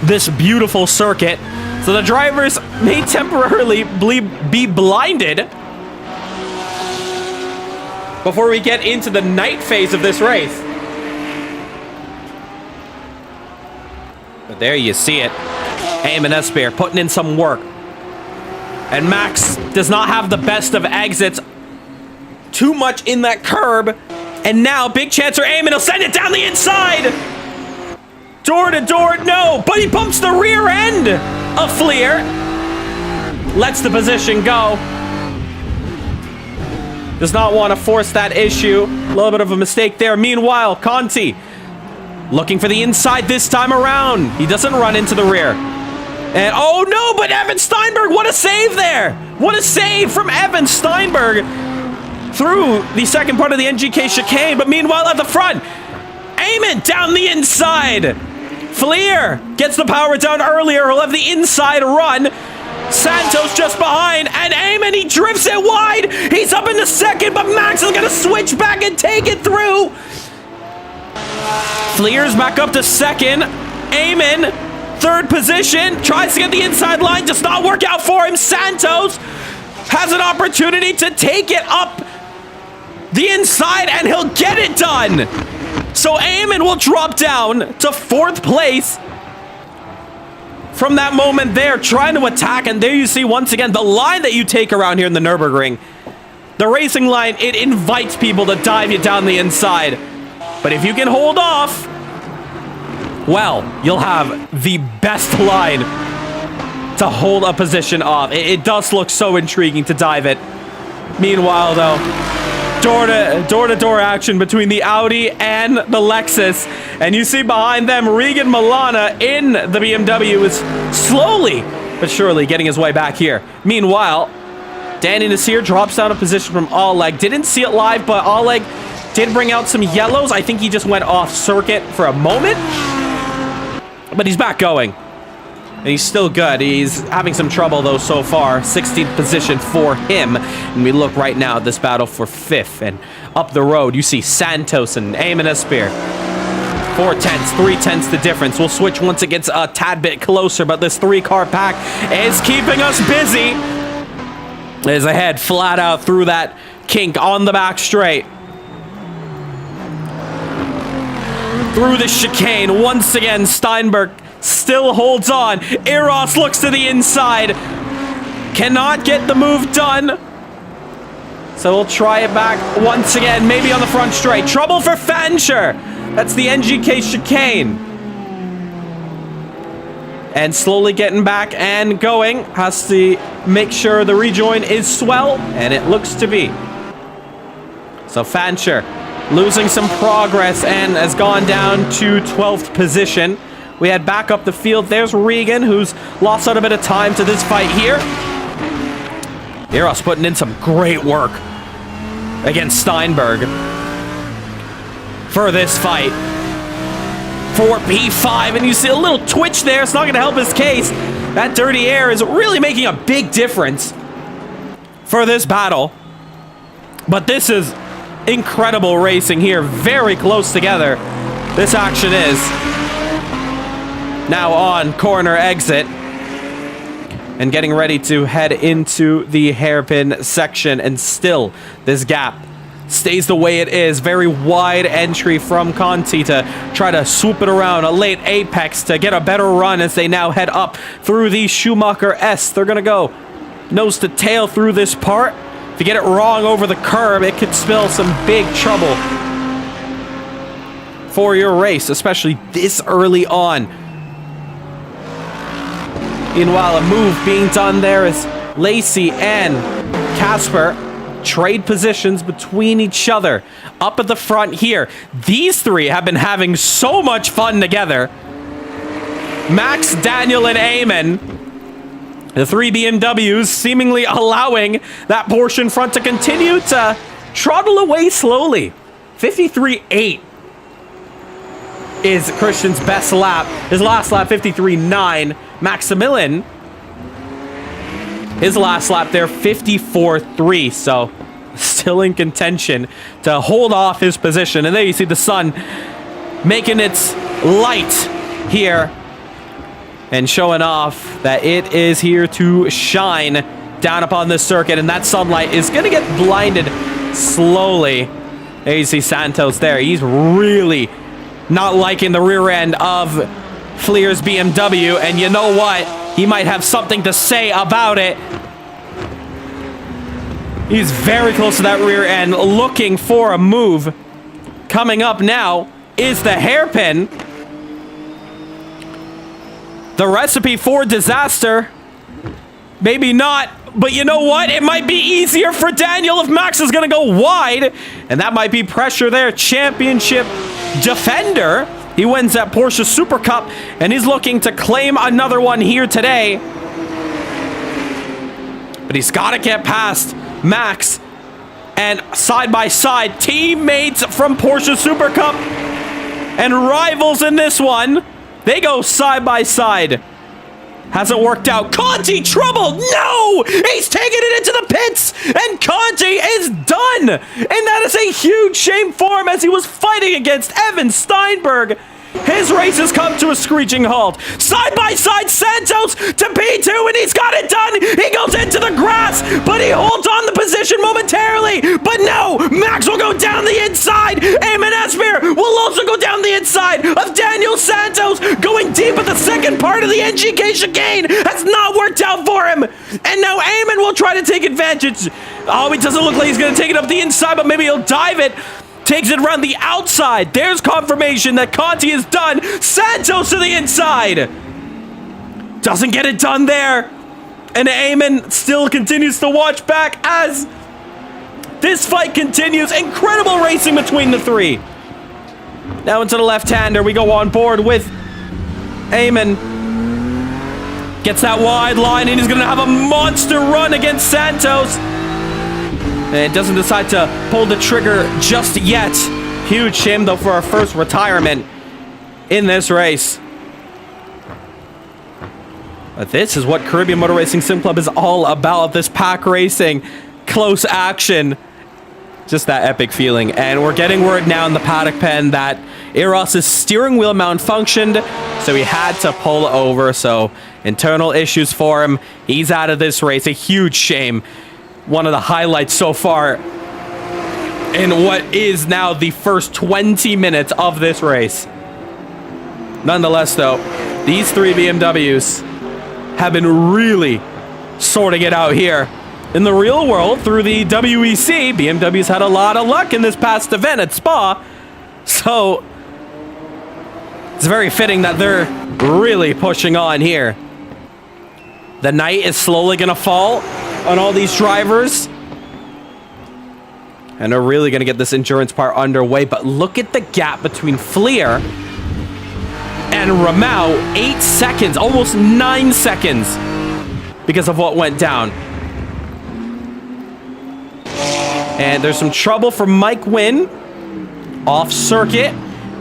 this beautiful circuit. So the drivers may temporarily be blinded before we get into the night phase of this race. But there you see it. Eamon Espeir putting in some work. And Max does not have the best of exits. Too much in that curb. And now, big chance for Eamon. He'll send it down the inside. Door to door, no. But he bumps the rear end of Fleer. Lets the position go. Does not want to force that issue. A little bit of a mistake there. Meanwhile, Conti looking for the inside this time around. He doesn't run into the rear. And oh no, but Evan Steinberg, what a save there. What a save from Evan Steinberg through the second part of the NGK chicane. But meanwhile at the front, Eamon down the inside. Fleer gets the power down earlier. He'll have the inside run. Santos just behind, and Eamon, he drifts it wide. He's up in the second, but Max is going to switch back and take it through. Fleer's back up to second. Eamon, third position, tries to get the inside line, does not work out for him. Santos has an opportunity to take it up the inside, and he'll get it done. So Eamon will drop down to 4th place. From that moment there, trying to attack, and there you see once again the line that you take around here in the Nürburgring. The racing line, it invites people to dive you down the inside. But if you can hold off, well, you'll have the best line to hold a position off. It does look so intriguing to dive it. Meanwhile, though, door-to-door action between the Audi and the Lexus. And you see behind them, Regan Milana in the BMW is slowly but surely getting his way back here. Meanwhile, Danny Nasseir drops down a position from Oleg. Didn't see it live, but Oleg did bring out some yellows. I think he just went off circuit for a moment. But he's back going. And he's still good. He's having some trouble, though, so far. 16th position for him. And we look right now at this battle for 5th. And up the road, you see Santos and Nasseir. 4 tenths, 3 tenths the difference. We'll switch once it gets a tad bit closer, but this 3-car pack is keeping us busy. Is ahead flat out through that kink on the back straight. Through the chicane, once again, Steinberg still holds on. Eros looks to the inside. Cannot get the move done. So we'll try it back once again, maybe on the front straight. Trouble for Fancher. That's the NGK chicane. And slowly getting back and going. Has to make sure the rejoin is swell, and it looks to be. So Fancher losing some progress and has gone down to 12th position. We head back up the field. There's Regan, who's lost out a bit of time to this fight here. Eros putting in some great work against Steinberg for this fight. For P5, and you see a little twitch there. It's not going to help his case. That dirty air is really making a big difference for this battle. But this is incredible racing here. Very close together. This action is. Now on corner exit. And getting ready to head into the hairpin section. And still, this gap stays the way it is. Very wide entry from Conti to try to swoop it around. A late apex to get a better run as they now head up through the Schumacher S. They're going to go nose to tail through this part. If you get it wrong over the curb, it could spell some big trouble for your race, especially this early on. Meanwhile, a move being done there is Lacey and Casper trade positions between each other. Up at the front here, these three have been having so much fun together. Max, Daniel, and Eamon. The 3 BMWs seemingly allowing that Porsche front to continue to trottle away slowly. 53.8 is Christian's best lap. His last lap, 53.9. Maximilian, his last lap there, 54.3. So still in contention to hold off his position. And there you see the sun making its light here and showing off that it is here to shine down upon this circuit. And that sunlight is going to get blinded slowly. There you see Santos there. He's really not liking the rear end of Fleer's BMW. And you know what? He might have something to say about it. He's very close to that rear end, looking for a move. Coming up now is the hairpin. The recipe for disaster. Maybe not, but you know what? It might be easier for Daniel if Max is going to go wide. And that might be pressure there. Championship defender. He wins that Porsche Super Cup, and he's looking to claim another one here today. But he's got to get past Max. And side by side, teammates from Porsche Super Cup and rivals in this one. They go side by side. Hasn't worked out. Conti, trouble! No! He's taking it into the pits! And Conti is done! And that is a huge shame for him as he was fighting against Evan Steinberg. His race has come to a screeching halt. Side by side, Santos to P2, and he's got it done. He goes into the grass, but he holds on the position momentarily. But no, Max will go down the inside. Eamon Asmir will also go down the inside of Daniel Santos, going deep at the second part of the NGK chicane. Has not worked out for him. And now Eamon will try to take advantage. Oh, it doesn't look like he's going to take it up the inside, but maybe he'll dive it. Takes it around the outside. There's confirmation that Conti is done. Santos to the inside. Doesn't get it done there. And Eamon still continues to watch back as this fight continues. Incredible racing between the three. Now into the left-hander. We go on board with Eamon. Gets that wide line, and he's going to have a monster run against Santos. And doesn't decide to pull the trigger just yet. Huge shame, though, for our first retirement in this race. But this is what Caribbean Motor Racing Sim Club is all about. This pack racing, close action, just that epic feeling. And we're getting word now in the paddock pen that Eros' steering wheel malfunctioned, so he had to pull over. So internal issues for him. He's out of this race. A huge shame. One of the highlights so far in what is now the first 20 minutes of this race. Nonetheless, though, these three BMWs have been really sorting it out here. In the real world, through the WEC, BMW's had a lot of luck in this past event at Spa. So it's very fitting that they're really pushing on here. The night is slowly going to fall on all these drivers. And they're really going to get this endurance part underway. But look at the gap between Fleer and Ramau. 8 seconds, almost 9 seconds, because of what went down. And there's some trouble for Mike Wynn off circuit.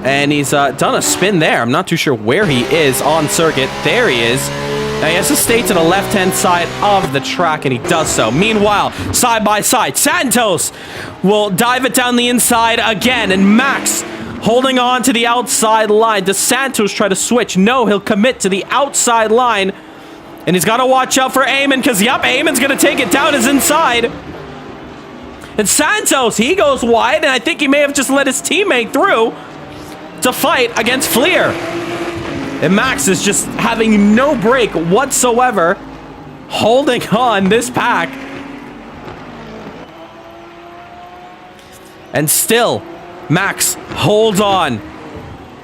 And he's done a spin there. I'm not too sure where he is on circuit. There he is. Now he has to stay to the left-hand side of the track, and he does so. Meanwhile, side by side, Santos will dive it down the inside again. And Max holding on to the outside line. Does Santos try to switch? No, he'll commit to the outside line. And he's got to watch out for Eamon, because, yep, Eamon's going to take it down his inside. And Santos, he goes wide, and I think he may have just let his teammate through to fight against Fleer. And Max is just having no break whatsoever, holding on this pack. And still, Max holds on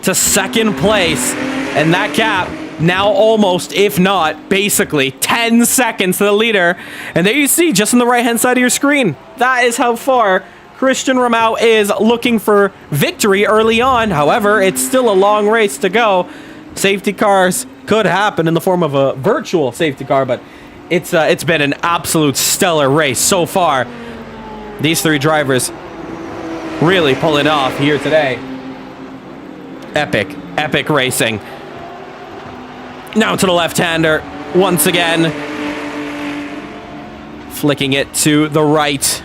to second place, and that gap now almost, if not, basically 10 seconds to the leader. And there you see, just on the right-hand side of your screen, that is how far Christian Ramau is looking for victory early on. However, it's still a long race to go. Safety cars could happen in the form of a virtual safety car, but it's been an absolute stellar race so far. These three drivers really pull it off here today. Epic racing. Now to the left-hander once again. Flicking it to the right.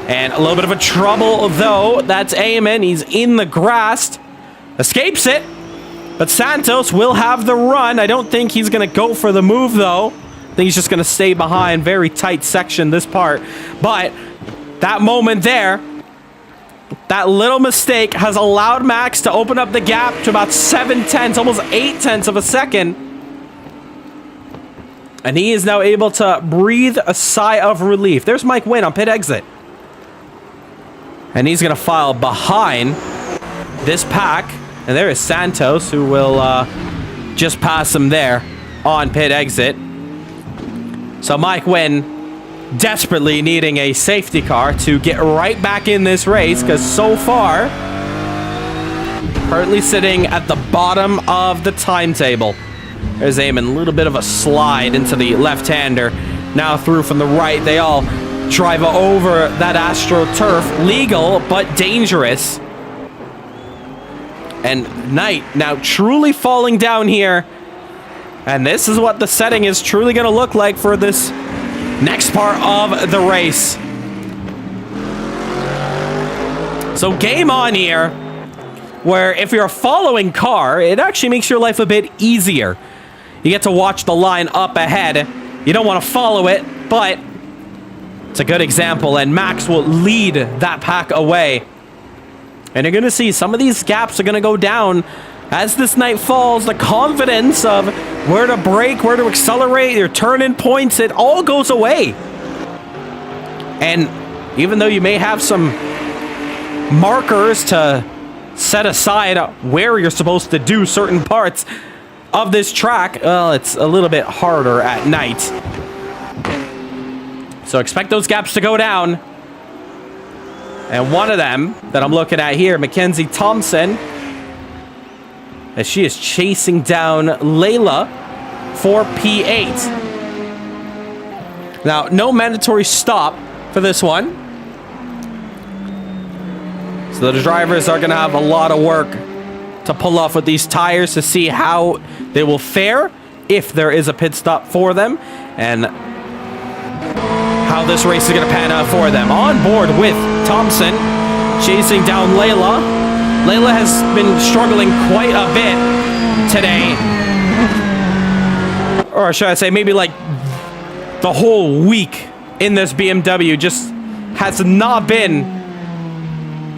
And a little bit of a trouble, though. That's Eamon. He's in the grass. Escapes it. But Santos will have the run. I don't think he's going to go for the move, though. I think he's just going to stay behind. Very tight section, this part. But that moment there, that little mistake has allowed Max to open up the gap to about 7/10, almost 8/10 of a second. And he is now able to breathe a sigh of relief. There's Mike Wynn on pit exit. And he's going to file behind this pack. And there is Santos, who will just pass him there on pit exit. So Mike Wynn desperately needing a safety car to get right back in this race, because so far, currently sitting at the bottom of the timetable. There's Eamon, a little bit of a slide into the left-hander. Now through from the right, they all drive over that AstroTurf. Legal, but dangerous. And night now truly falling down here. And this is what the setting is truly going to look like for this next part of the race. So game on here, where if you're a following car, it actually makes your life a bit easier. You get to watch the line up ahead. You don't want to follow it, but it's a good example, and Max will lead that pack away. And you're going to see some of these gaps are going to go down as this night falls. The confidence of where to brake, where to accelerate, your turn-in points, it all goes away. And even though you may have some markers to set aside where you're supposed to do certain parts of this track, well, it's a little bit harder at night. So expect those gaps to go down. And one of them that I'm looking at here, Mackenzie Thompson, as she is chasing down Layla for P8. Now, no mandatory stop for this one. So the drivers are going to have a lot of work to pull off with these tires to see how they will fare if there is a pit stop for them, and how this race is going to pan out for them. On board with Thompson, chasing down Layla. Layla has been struggling quite a bit today. Or should I say, maybe like the whole week in this BMW just has not been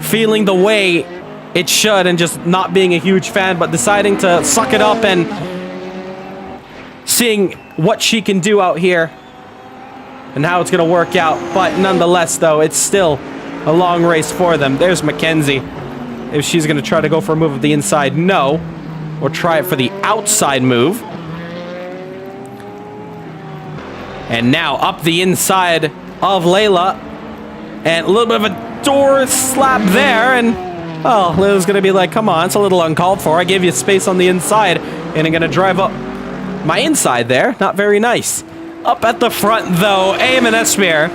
feeling the way it should, and just not being a huge fan, but deciding to suck it up and seeing what she can do out here and how it's going to work out. But nonetheless, though, it's still a long race for them. There's Mackenzie. If she's going to try to go for a move of the inside, no. Or try it for the outside move. And now up the inside of Layla. And a little bit of a door slap there. And, oh, Layla's going to be like, come on, it's a little uncalled for. I gave you space on the inside. And I'm going to drive up my inside there. Not very nice. Up at the front, though, Nasseir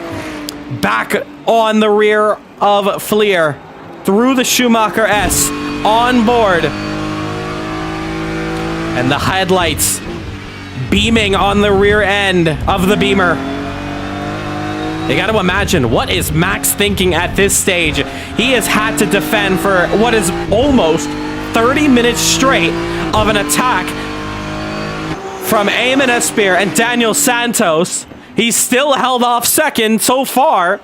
back on the rear of Fleer through the Schumacher S on board. And the headlights beaming on the rear end of the Beamer. You got to imagine, what is Max thinking at this stage? He has had to defend for what is almost 30 minutes straight of an attack from Nasseir and Daniel Santos. He's still held off second so far,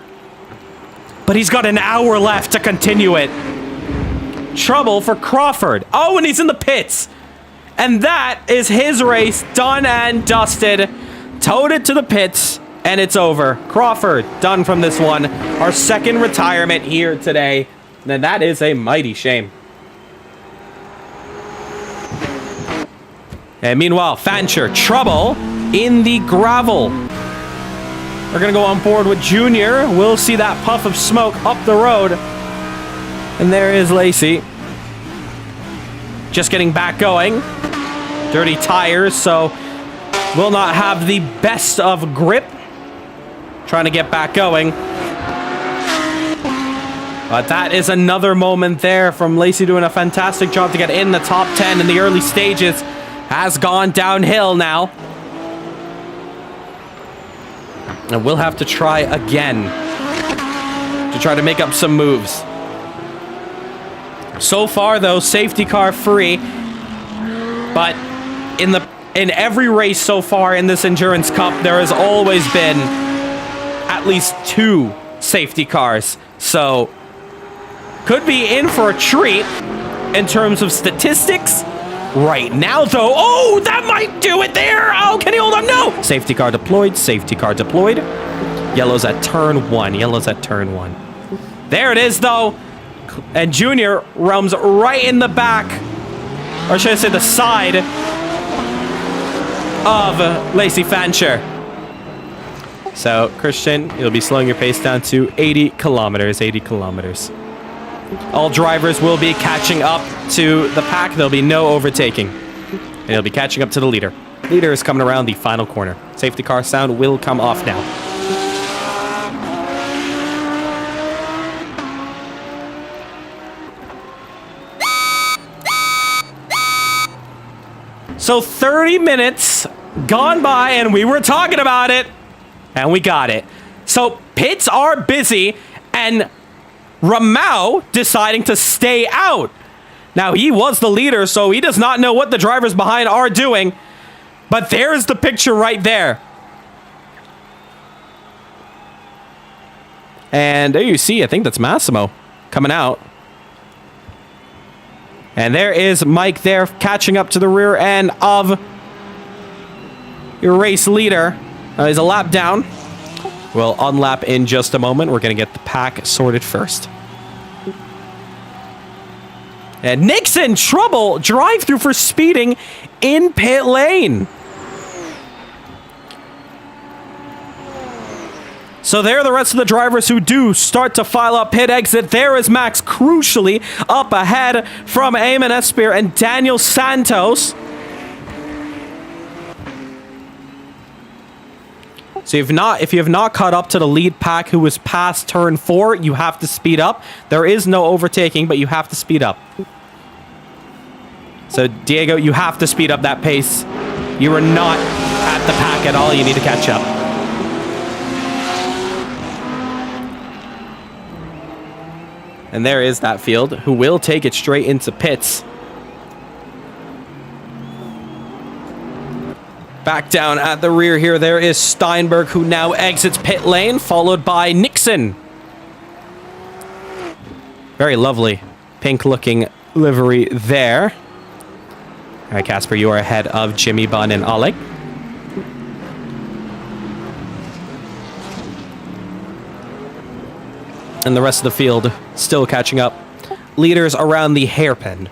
but he's got an hour left to continue it. Trouble for Crawford. Oh, and he's in the pits. And that is his race done and dusted. Towed it to the pits, and it's over. Crawford done from this one. Our second retirement here today. And that is a mighty shame. And meanwhile, Fancher, trouble in the gravel. We're going to go on board with Junior. We'll see that puff of smoke up the road. And there is Lacey. Just getting back going. Dirty tires, so will not have the best of grip. Trying to get back going. But that is another moment there from Lacey doing a fantastic job to get in the top 10 in the early stages. Has gone downhill now. And we'll have to try again to try to make up some moves. So far, though, safety car free. But in every race so far in this Endurance Cup, there has always been at least 2 safety cars. So could be in for a treat in terms of statistics. Right now, though, oh, that might do it there. Oh, can he hold on? No. Safety car deployed. Safety car deployed. Yellow's at turn 1. Yellow's at turn 1. There it is, though. And Junior roams right in the back, or should I say the side of Lacey Fancher. So, Christian, you'll be slowing your pace down to 80 kilometers. 80 kilometers. All drivers will be catching up to the pack. There'll be no overtaking. And he'll be catching up to the leader. Leader is coming around the final corner. Safety car sound will come off now. So 30 minutes gone by, and we were talking about it, and we got it. So pits are busy, and Ramau deciding to stay out. Now, he was the leader, so he does not know what the drivers behind are doing. But there's the picture right there. And there you see, I think that's Massimo coming out. And there is Mike there catching up to the rear end of your race leader. He's a lap down. We'll unlap in just a moment. We're going to get the pack sorted first. And Nixon, trouble, drive through for speeding in pit lane. So there are the rest of the drivers who do start to file up pit exit. There is Max crucially up ahead from Nasseir and Daniel Santos. So if you have not caught up to the lead pack who was past turn 4, you have to speed up. There is no overtaking, but you have to speed up. So, Diego, you have to speed up that pace. You are not at the pack at all. You need to catch up. And there is that field, who will take it straight into pits. Back down at the rear here, there is Steinberg, who now exits pit lane, followed by Nixon. Very lovely pink-looking livery there. All right, Casper, you are ahead of Jimmy Bunn and Oleg. And the rest of the field still catching up. Leaders around the hairpin.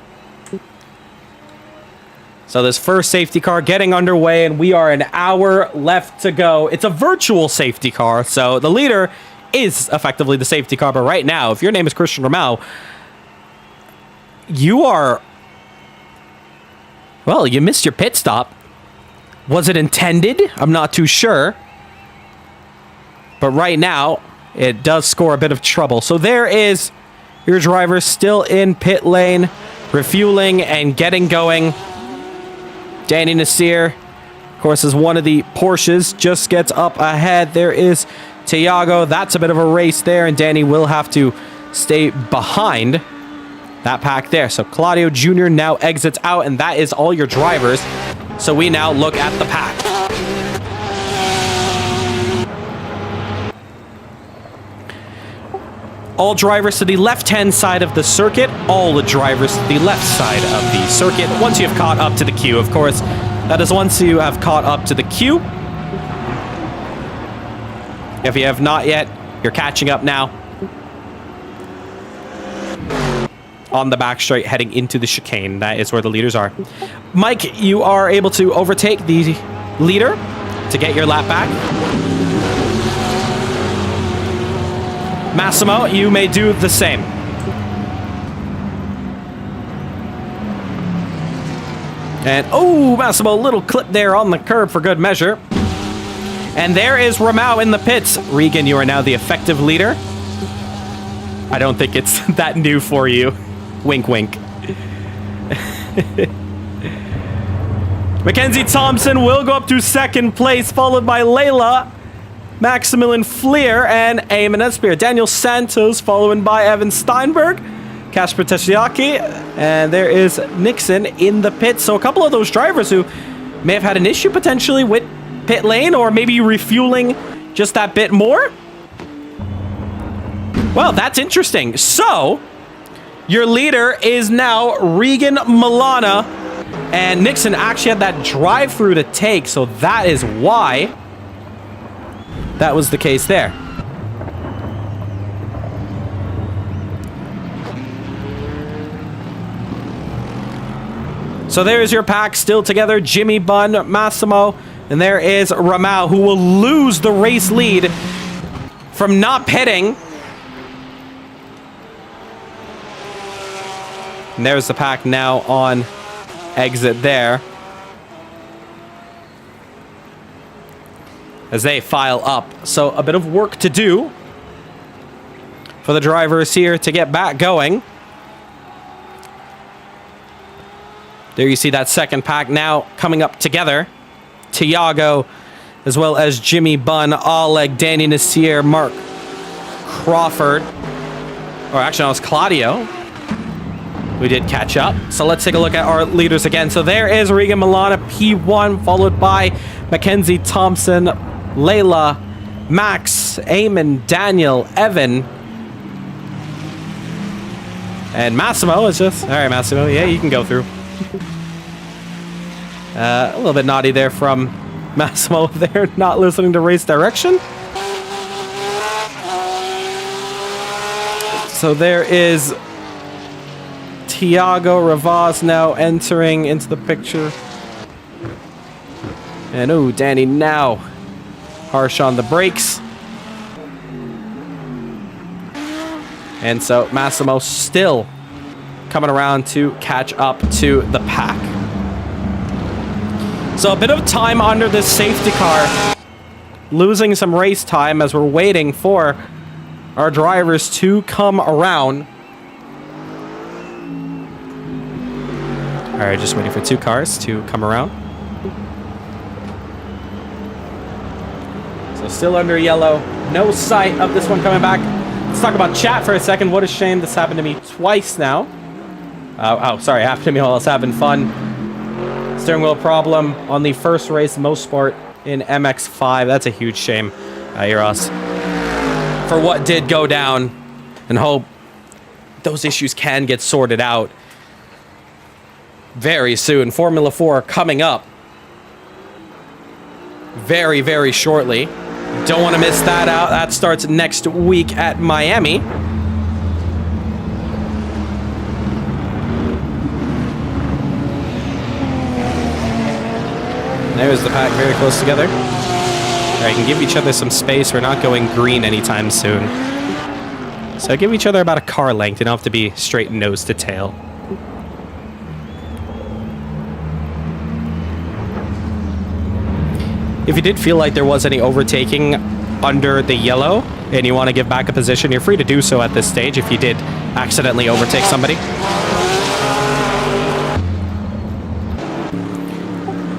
So this first safety car getting underway, and we are an hour left to go. It's a virtual safety car, so the leader is effectively the safety car. But right now, if your name is Christian Ramau, you are... Well, you missed your pit stop. Was it intended? I'm not too sure. But right now, it does score a bit of trouble. So there is your driver still in pit lane, refueling and getting going. Danny Nasseir, of course, is one of the Porsches, just gets up ahead. There is Thiago. That's a bit of a race there, and Danny will have to stay behind that pack there. So Claudio Jr. now exits out, and that is all your drivers. So we now look at the pack. All drivers to the left-hand side of the circuit. All the drivers to the left side of the circuit. Once you have caught up to the queue, of course. That is once you have caught up to the queue. If you have not yet, you're catching up now. On the back straight, heading into the chicane. That is where the leaders are. Mike, you are able to overtake the leader to get your lap back. Massimo, you may do the same. And, oh, Massimo, a little clip there on the curb for good measure. And there is Ramau in the pits. Regan, you are now the effective leader. I don't think it's that new for you. Wink, wink. Mackenzie Thompson will go up to second place, followed by Layla, Maximilian Fleer, and Eamon Espear. Daniel Santos, followed by Evan Steinberg, Kasper Teshiaki, and there is Nixon in the pit. So a couple of those drivers who may have had an issue potentially with pit lane, or maybe refueling just that bit more. Well, that's interesting. So your leader is now Regan Milana, and Nixon actually had that drive-through to take, so that is why that was the case there. So there is your pack still together. Jimmy Bunn, Massimo, and there is Ramau, who will lose the race lead from not pitting. And there's the pack now on exit there, as they file up. So a bit of work to do for the drivers here to get back going. There you see that second pack now coming up together. Thiago, as well as Jimmy Bunn, Oleg, Danny Nasseir, Mark Crawford. Or actually, no, it was Claudio. We did catch up. So let's take a look at our leaders again. So there is Regan Milana, P1, followed by Mackenzie Thompson, Layla, Max, Eamon, Daniel, Evan, and Massimo is just... All right, Massimo. Yeah, you can go through. A little bit naughty there from Massimo there, not listening to race direction. So there is Thiago Ravaz now entering into the picture. And oh, Danny now harsh on the brakes. And so Massimo still coming around to catch up to the pack. So a bit of time under this safety car. Losing some race time as we're waiting for our drivers to come around. right, just waiting for 2 cars to come around. So still under yellow. No sight of this one coming back. Let's talk about chat for a second. What a shame this happened to me twice now. Oh, sorry, happened to me while I was having fun. Steering wheel problem on the first race, MoSport in MX5. That's a huge shame, Eros, for what did go down, and hope those issues can get sorted out very soon. Formula 4 coming up very, very shortly. Don't want to miss that out. That starts next week at Miami. There's the pack very close together. All right, can give each other some space. We're not going green anytime soon. So give each other about a car length. You don't have to be straight nose to tail. If you did feel like there was any overtaking under the yellow and you want to give back a position, you're free to do so at this stage if you did accidentally overtake somebody.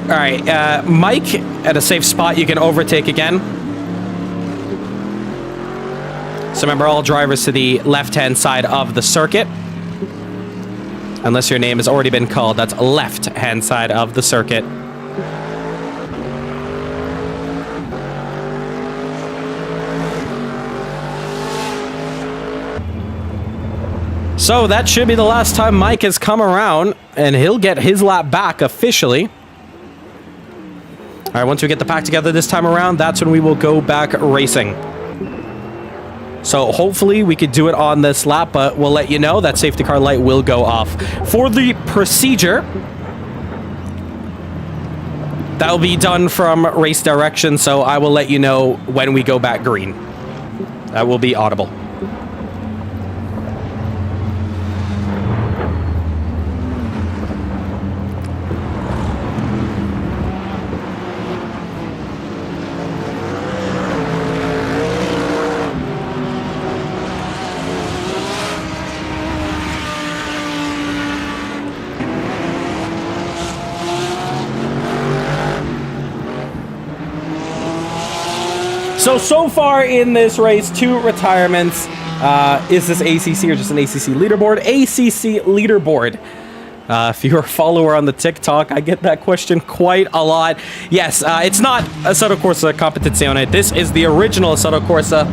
All right, Mike, at a safe spot, you can overtake again. So remember, all drivers to the left-hand side of the circuit. Unless your name has already been called, that's left-hand side of the circuit. So that should be the last time Mike has come around, and he'll get his lap back officially. All right, once we get the pack together this time around, that's when we will go back racing. So hopefully we could do it on this lap, but we'll let you know that safety car light will go off. For the procedure, that'll be done from race direction, so I will let you know when we go back green. That will be audible. So far in this race, 2 retirements. Is this ACC or just an ACC leaderboard? ACC leaderboard. If you're a follower on the TikTok, I get that question quite a lot. Yes, it's not Assetto Corsa competizione. This is the original Assetto Corsa.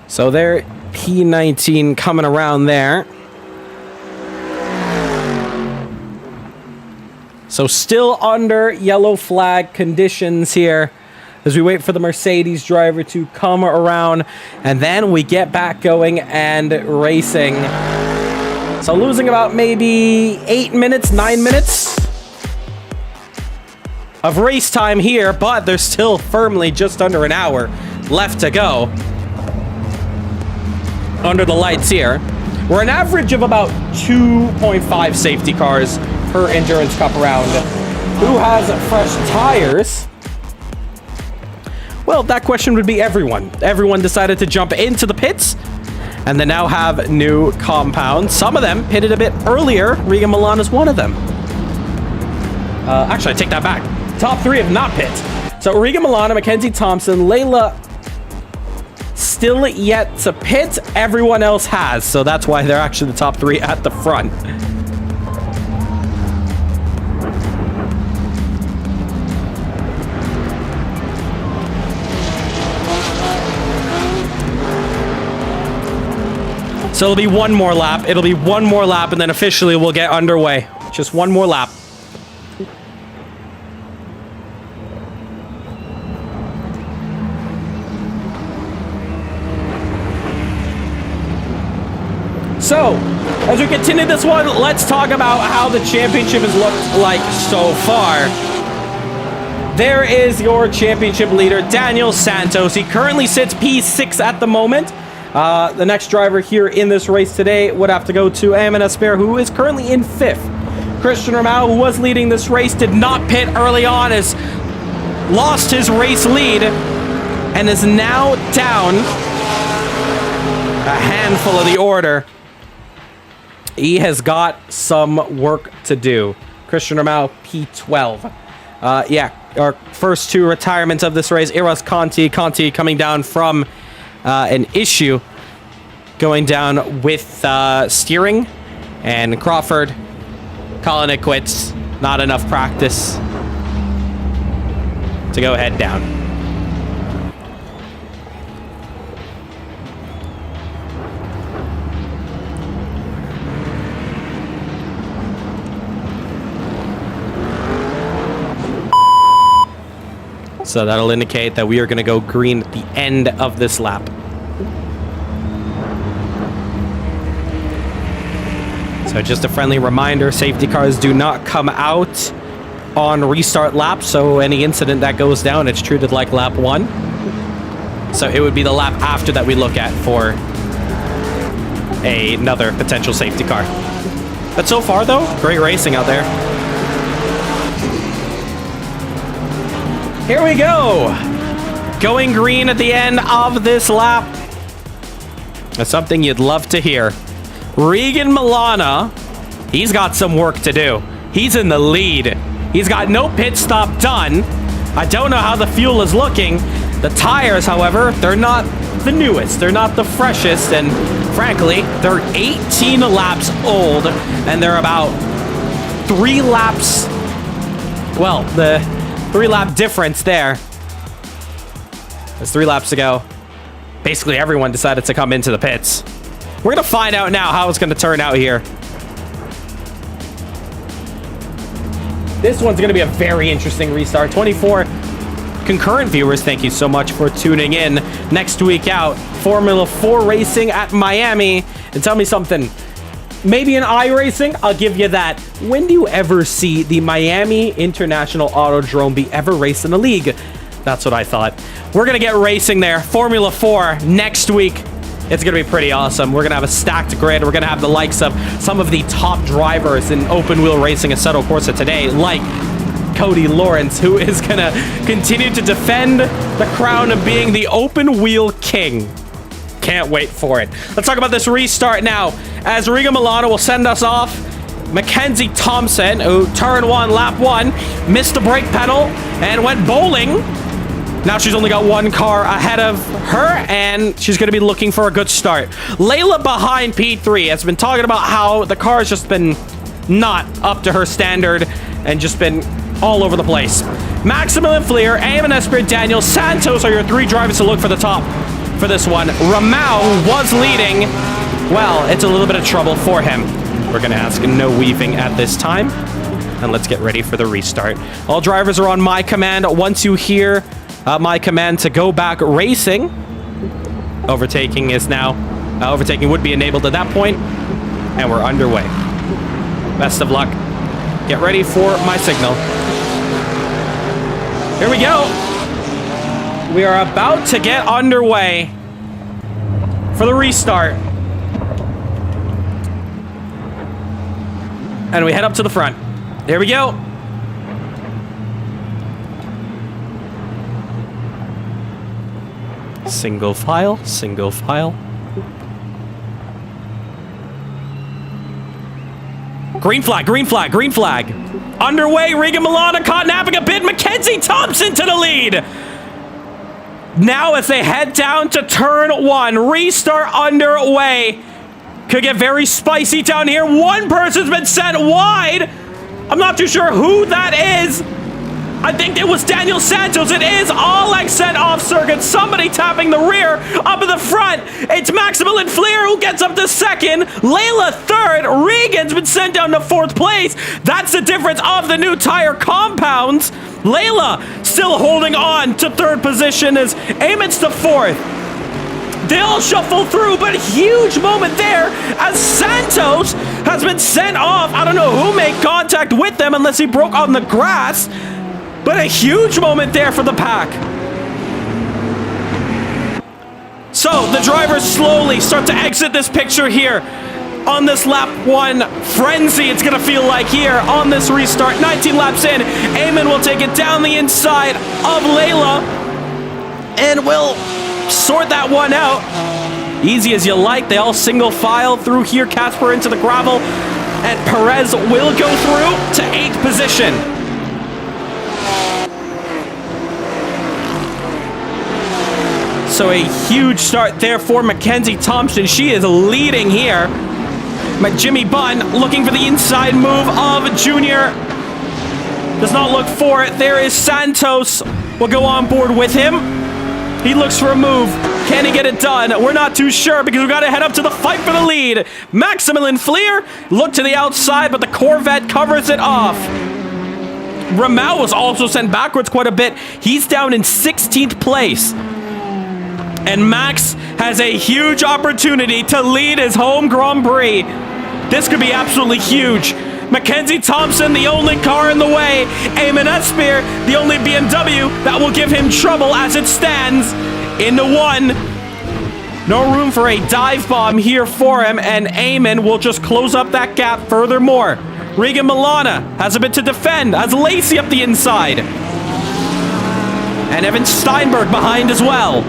So there, P19 coming around there. So still under yellow flag conditions here as we wait for the Mercedes driver to come around, and then we get back going and racing. So losing about maybe 8 minutes, 9 minutes of race time here, but there's still firmly just under an hour left to go. Under the lights here, we're an average of about 2.5 safety cars per Endurance Cup round. Who has fresh tires? Well, that question would be everyone. Everyone decided to jump into the pits, and they now have new compounds. Some of them pitted a bit earlier. Riga Milan is one of them. Actually, I take that back. Top 3 have not pit. So Riga Milano, Mackenzie Thompson, Layla still yet to pit. Everyone else has, so that's why they're actually the top 3 at the front. So it'll be one more lap. It'll be one more lap, and then officially we'll get underway. Just one more lap. So, as we continue this one, let's talk about how the championship has looked like so far. There is your championship leader, Daniel Santos. He currently sits P6 at the moment. The next driver here in this race today would have to go to Nasseir, who is currently in 5th. Christian Rahul, who was leading this race, did not pit early on, has lost his race lead, and is now down a handful of the order. He has got some work to do. Christian Rahul, P12. Yeah, our first 2 retirements of this race. Iras Conti coming down from an issue going down with steering, and Crawford calling it quits. Not enough practice to go head down. So that'll indicate that we are going to go green at the end of this lap. So just a friendly reminder, safety cars do not come out on restart lap, so any incident that goes down, it's treated like lap 1. So it would be the lap after that we look at for another potential safety car. But so far though, great racing out there. Here we go. Going green at the end of this lap. That's something you'd love to hear. Regan Milana, he's got some work to do. He's in the lead. He's got no pit stop done. I don't know how the fuel is looking. The tires, however, they're not the newest. They're not the freshest. And frankly, they're 18 laps old. And they're about 3 laps. Well, the 3-lap difference there. There's 3 laps to go. Basically, everyone decided to come into the pits. We're going to find out now how it's going to turn out here. This one's going to be a very interesting restart. 24 concurrent viewers, thank you so much for tuning in. Next week out, Formula 4 racing at Miami. And tell me something. Maybe an iRacing, I'll give you that. When do you ever see the Miami International Autodrome be ever raced in the league? That's what I thought. We're going to get racing there. Formula 4 next week. It's going to be pretty awesome. We're going to have a stacked grid. We're going to have the likes of some of the top drivers in open wheel racing Assetto Corsa today, like Cody Lawrence, who is going to continue to defend the crown of being the open wheel king. Can't wait for it. Let's talk about this restart now, as Riga Milano will send us off. Mackenzie Thompson, who turn 1, lap 1, missed the brake pedal and went bowling. Now she's only got 1 car ahead of her, and she's going to be looking for a good start. Layla behind P3 has been talking about how the car has just been not up to her standard and just been all over the place. Maximilian Fleer, Nasseir, Daniel Santos are your 3 drivers to look for the top for this one. Ramau was leading. Well, it's a little bit of trouble for him. We're going to ask no weaving at this time. And let's get ready for the restart. All drivers are on my command. Once you hear my command to go back racing, overtaking is now, overtaking would be enabled at that point. And we're underway. Best of luck. Get ready for my signal. Here we go. We are about to get underway for the restart. And we head up to the front. Here we go. Single file, single file. Green flag, green flag, green flag. Underway, Riga Milana caught napping a bit. Mackenzie Thompson to the lead. Now as they head down to turn 1, restart underway. Could get very spicy down here. One person's been sent wide. I'm not too sure who that is. I think it was Daniel Santos. It is Alex sent off circuit. Somebody tapping the rear. Up in the front, it's Maximilian Fleer who gets up to 2nd. Layla 3rd. Regan's been sent down to 4th place. That's the difference of the new tire compounds. Layla still holding on to 3rd position as Amit's to 4th. They all shuffle through, but a huge moment there as Santos has been sent off. I don't know who made contact with them unless he broke on the grass, but a huge moment there for the pack. So the drivers slowly start to exit this picture here on this lap 1 frenzy. It's gonna feel like here on this restart. 19 laps in, Eamon will take it down the inside of Layla, and we'll sort that one out. Easy as you like. They all single file through here. Casper into the gravel, and Perez will go through to 8th position. So a huge start there for Mackenzie Thompson. She is leading here. Jimmy Bunn looking for the inside move of Junior. Does not look for it. There is Santos. Will go on board with him. He looks for a move. Can he get it done? We're not too sure because we've got to head up to the fight for the lead. Maximilian Fleer looked to the outside, but the Corvette covers it off. Ramau was also sent backwards quite a bit. He's down in 16th place. And Max has a huge opportunity to lead his home Grand Prix. This could be absolutely huge. Mackenzie Thompson, the only car in the way. Eamon Espeir, the only BMW that will give him trouble as it stands. Into 1. No room for a dive bomb here for him, and Eamon will just close up that gap furthermore. Regan Milana has a bit to defend, has Lacey up the inside. And Evan Steinberg behind as well.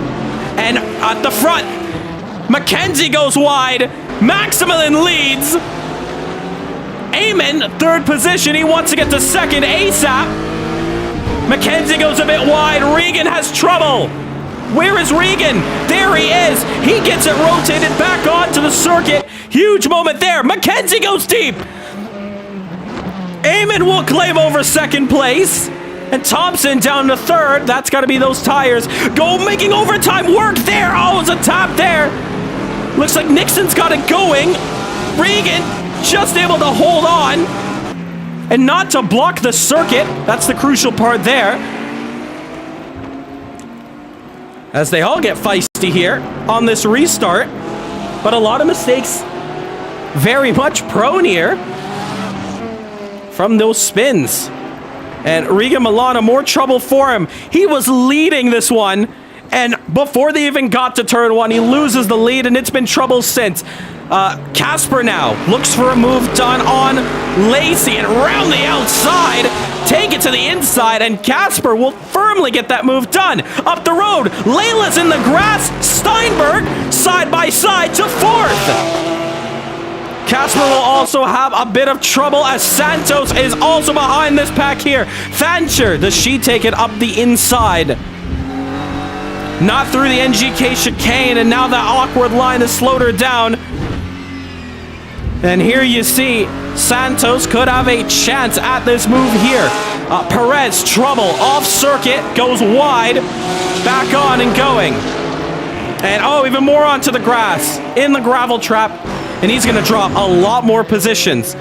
And at the front, Mackenzie goes wide. Maximilian leads. Eamon, 3rd position. He wants to get to 2nd ASAP. Mackenzie goes a bit wide. Regan has trouble. Where is Regan? There he is. He gets it rotated back onto the circuit. Huge moment there. Mackenzie goes deep. Eamon will claim over 2nd place. And Thompson down to 3rd. That's got to be those tires. Making overtime work there. Oh, it's a tap there. Looks like Nixon's got it going. Regan just able to hold on and not to block the circuit. That's the crucial part there. As they all get feisty here on this restart. But a lot of mistakes very much prone here from those spins. And Regan Milana, more trouble for him. He was leading this one, and before they even got to turn 1, he loses the lead, and it's been trouble since. Casper now looks for a move done on Lacey, and round the outside, take it to the inside, and Casper will firmly get that move done. Up the road, Layla's in the grass, Steinberg side by side to 4th. Casper will also have a bit of trouble as Santos is also behind this pack here. Fancher, does she take it up the inside? Not through the NGK chicane, and now that awkward line has slowed her down. And here you see Santos could have a chance at this move here. Perez, trouble, off circuit, goes wide, back on and going. And oh, even more onto the grass, in the gravel trap. And he's going to drop a lot more positions.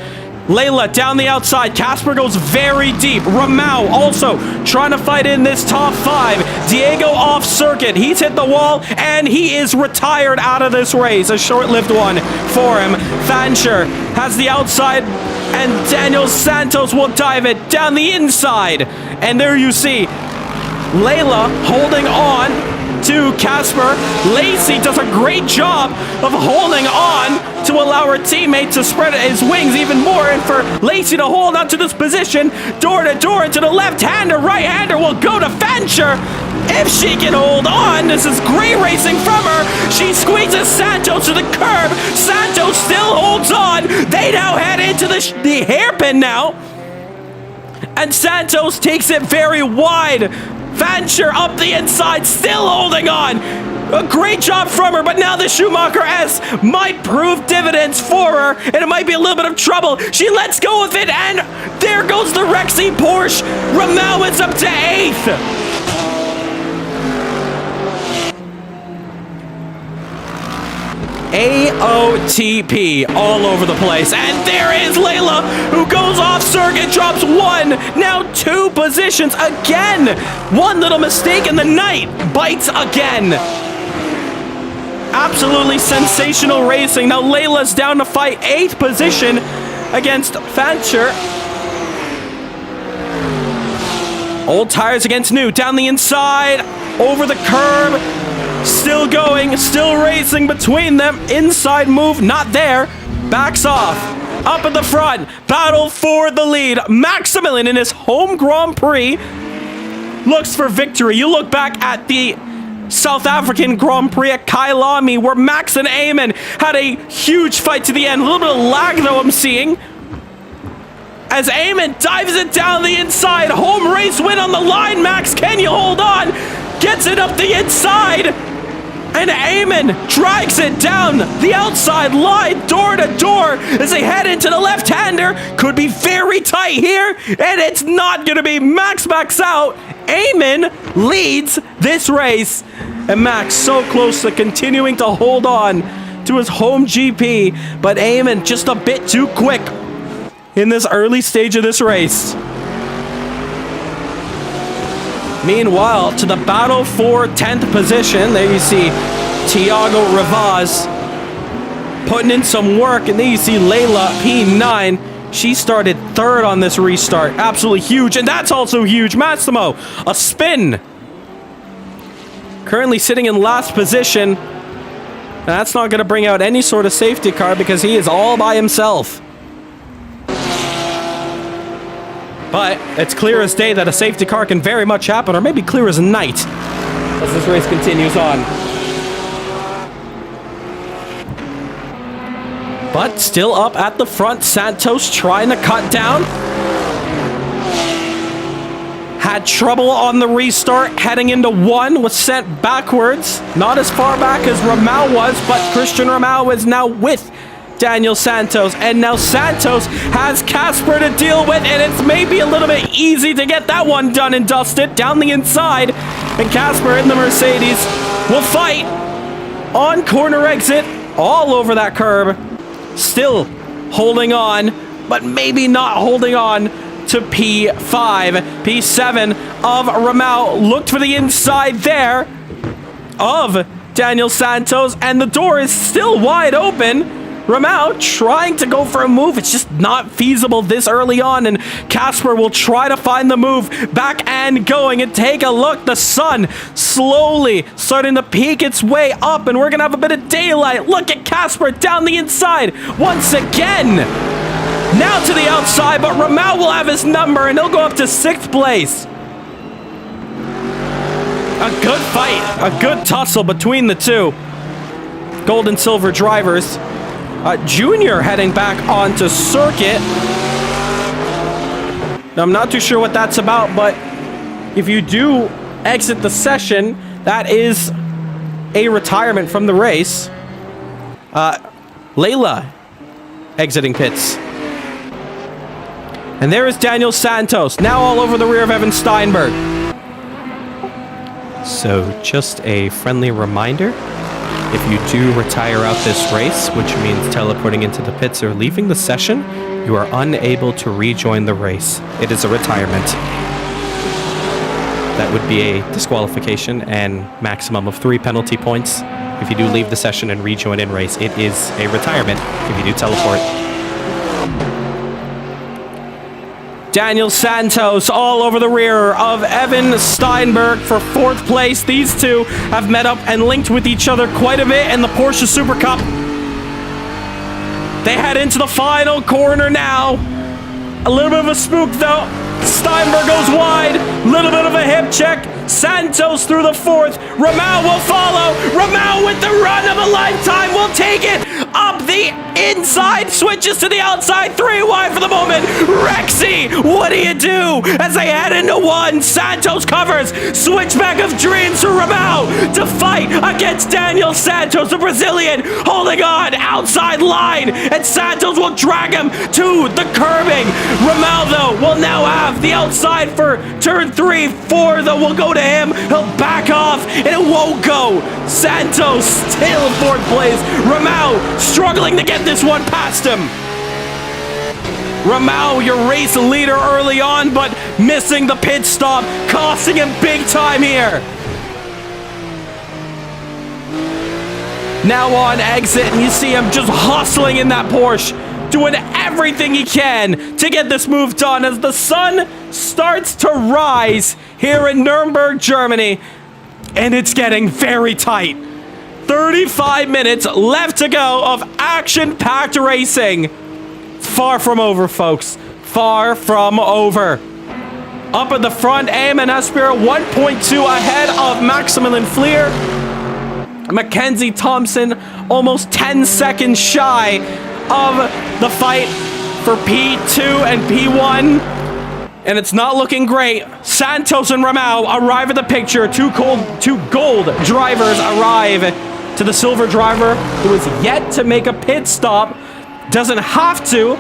Layla down the outside. Casper goes very deep. Ramau also trying to fight in this top 5. Diego off circuit. He's hit the wall and he is retired out of this race. A short-lived one for him. Fancher has the outside and Daniel Santos will dive it down the inside. And there you see Layla holding on to Casper. Lacey does a great job of holding on to allow her teammate to spread his wings even more, and for Lacey to hold on to this position, door to door into the left-hander, right-hander will go to Fancher. If she can hold on, this is great racing from her. She squeezes Santos to the curb. Santos still holds on. They now head into the hairpin now, and Santos takes it very wide. Fancher up the inside, still holding on. A great job from her, but now the Schumacher S might prove dividends for her, and it might be a little bit of trouble. She lets go of it, and there goes the Rexy Porsche. Ramau is up to 8th. AOTP all over the place. And there is Layla, who goes off circuit, drops 1, now 2 positions again. One little mistake in the night, bites again. Absolutely sensational racing. Now Layla's down to fight 8th position against Fancher. Old tires against new, down the inside, over the curb. Still going, still racing between them. Inside move, not there. Backs off. Up at the front. Battle for the lead. Maximilian in his home Grand Prix looks for victory. You look back at the South African Grand Prix at Kailami where Max and Eamon had a huge fight to the end. A little bit of lag though I'm seeing. As Eamon dives it down the inside. Home race win on the line. Max, can you hold on? Gets it up the inside. And Eamon drags it down the outside line, door to door, as they head into the left-hander. Could be very tight here, and it's not going to be. Max backs out. Eamon leads this race. And Max so close to continuing to hold on to his home GP, but Eamon just a bit too quick in this early stage of this race. Meanwhile, to the battle for 10th position, there you see Thiago Rivaz putting in some work, and then you see Layla P9. She started third on this restart. Absolutely huge, and that's also huge. Massimo, a spin. Currently sitting in last position. And that's not going to bring out any sort of safety car because he is all by himself. But it's clear as day that a safety car can very much happen, or maybe clear as night, as this race continues on. But still up at the front, Santos trying to cut down. Had trouble on the restart, heading into one, was sent backwards. Not as far back as Rahul was, but Christian Rahul is now with Daniel Santos, and now Santos has Casper to deal with, and it's maybe a little bit easy to get that one done and dusted down the inside. And Casper in the Mercedes will fight on corner exit all over that curb, still holding on, but maybe not holding on to P5. P7 of Rahul looked for the inside there of Daniel Santos, and the door is still wide open. Rahul trying to go for a move. It's just not feasible this early on, and Casper will try to find the move back and going. And take a look, the sun slowly starting to peek its way up, and we're gonna have a bit of daylight. Look at Casper down the inside once again. Now to the outside, but Rahul will have his number, and he'll go up to 6th place. A good fight, a good tussle between the two gold and silver drivers. Junior heading back onto circuit. Now, I'm not too sure what that's about, but if you do exit the session, that is a retirement from the race. Layla exiting pits. And there is Daniel Santos, now all over the rear of Evan Steinberg. So, just a friendly reminder. If you do retire out this race, which means teleporting into the pits or leaving the session, you are unable to rejoin the race. It is a retirement. That would be a disqualification and maximum of 3 penalty points. If you do leave the session and rejoin in race, it is a retirement if you do teleport. Daniel Santos all over the rear of Evan Steinberg for 4th place. These two have met up and linked with each other quite a bit in the Porsche Super Cup. They head into the final corner now. A little bit of a spook though. Steinberg goes wide. Little bit of a hip check. Santos through the 4th. Rahul will follow. Rahul with the run of a lifetime will take it up the inside. Switches to the outside. 3 wide for the moment. Rexy, what do you do? As they head into one, Santos covers. Switchback of dreams for Rahul to fight against Daniel Santos, the Brazilian, holding on outside line. And Santos will drag him to the curbing. Rahul, though, will now have the outside for turn 3. 4, though, will go to him. He'll back off, and it won't go. Santos still in 4th place. Rahul struggling to get this one past him. Rahul, your race leader early on, but missing the pit stop, costing him big time here. Now on exit, and you see him just hustling in that Porsche, doing everything he can to get this move done as the sun starts to rise here in Nürburgring, Germany. And it's getting very tight. 35 minutes left to go of action-packed racing. Far from over, folks. Far from over. Up at the front, Nasseir 1.2 ahead of Maximilian Fleer. Mackenzie Thompson almost 10 seconds shy of the fight for P2 and P1. And it's not looking great. Santos and Rahul arrive at the picture. Two gold drivers arrive to the silver driver who is yet to make a pit stop. Doesn't have to.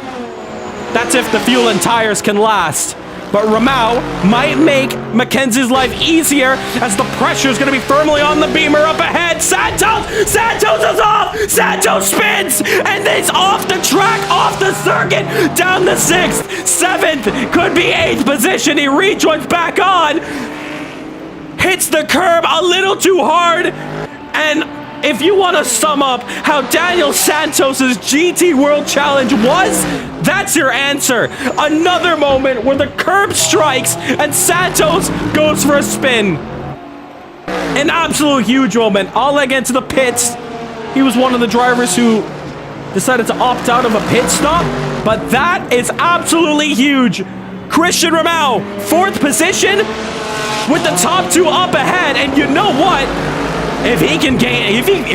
That's if the fuel and tires can last. But Rahul might make Mackenzie's life easier as the pressure is going to be firmly on the beamer up ahead. Santos is off. Santos spins and it's off the track, off the circuit, down the 6th, 7th, could be 8th position. He rejoins back on, hits the curb a little too hard. And if you want to sum up how Daniel Santos's GT World Challenge was, that's your answer. Another moment where the curb strikes and Santos goes for a spin. An absolute huge moment. All against the pits. He was one of the drivers who decided to opt out of a pit stop, but that is absolutely huge. Christian Rahul, 4th position with the top 2 up ahead, and you know what? If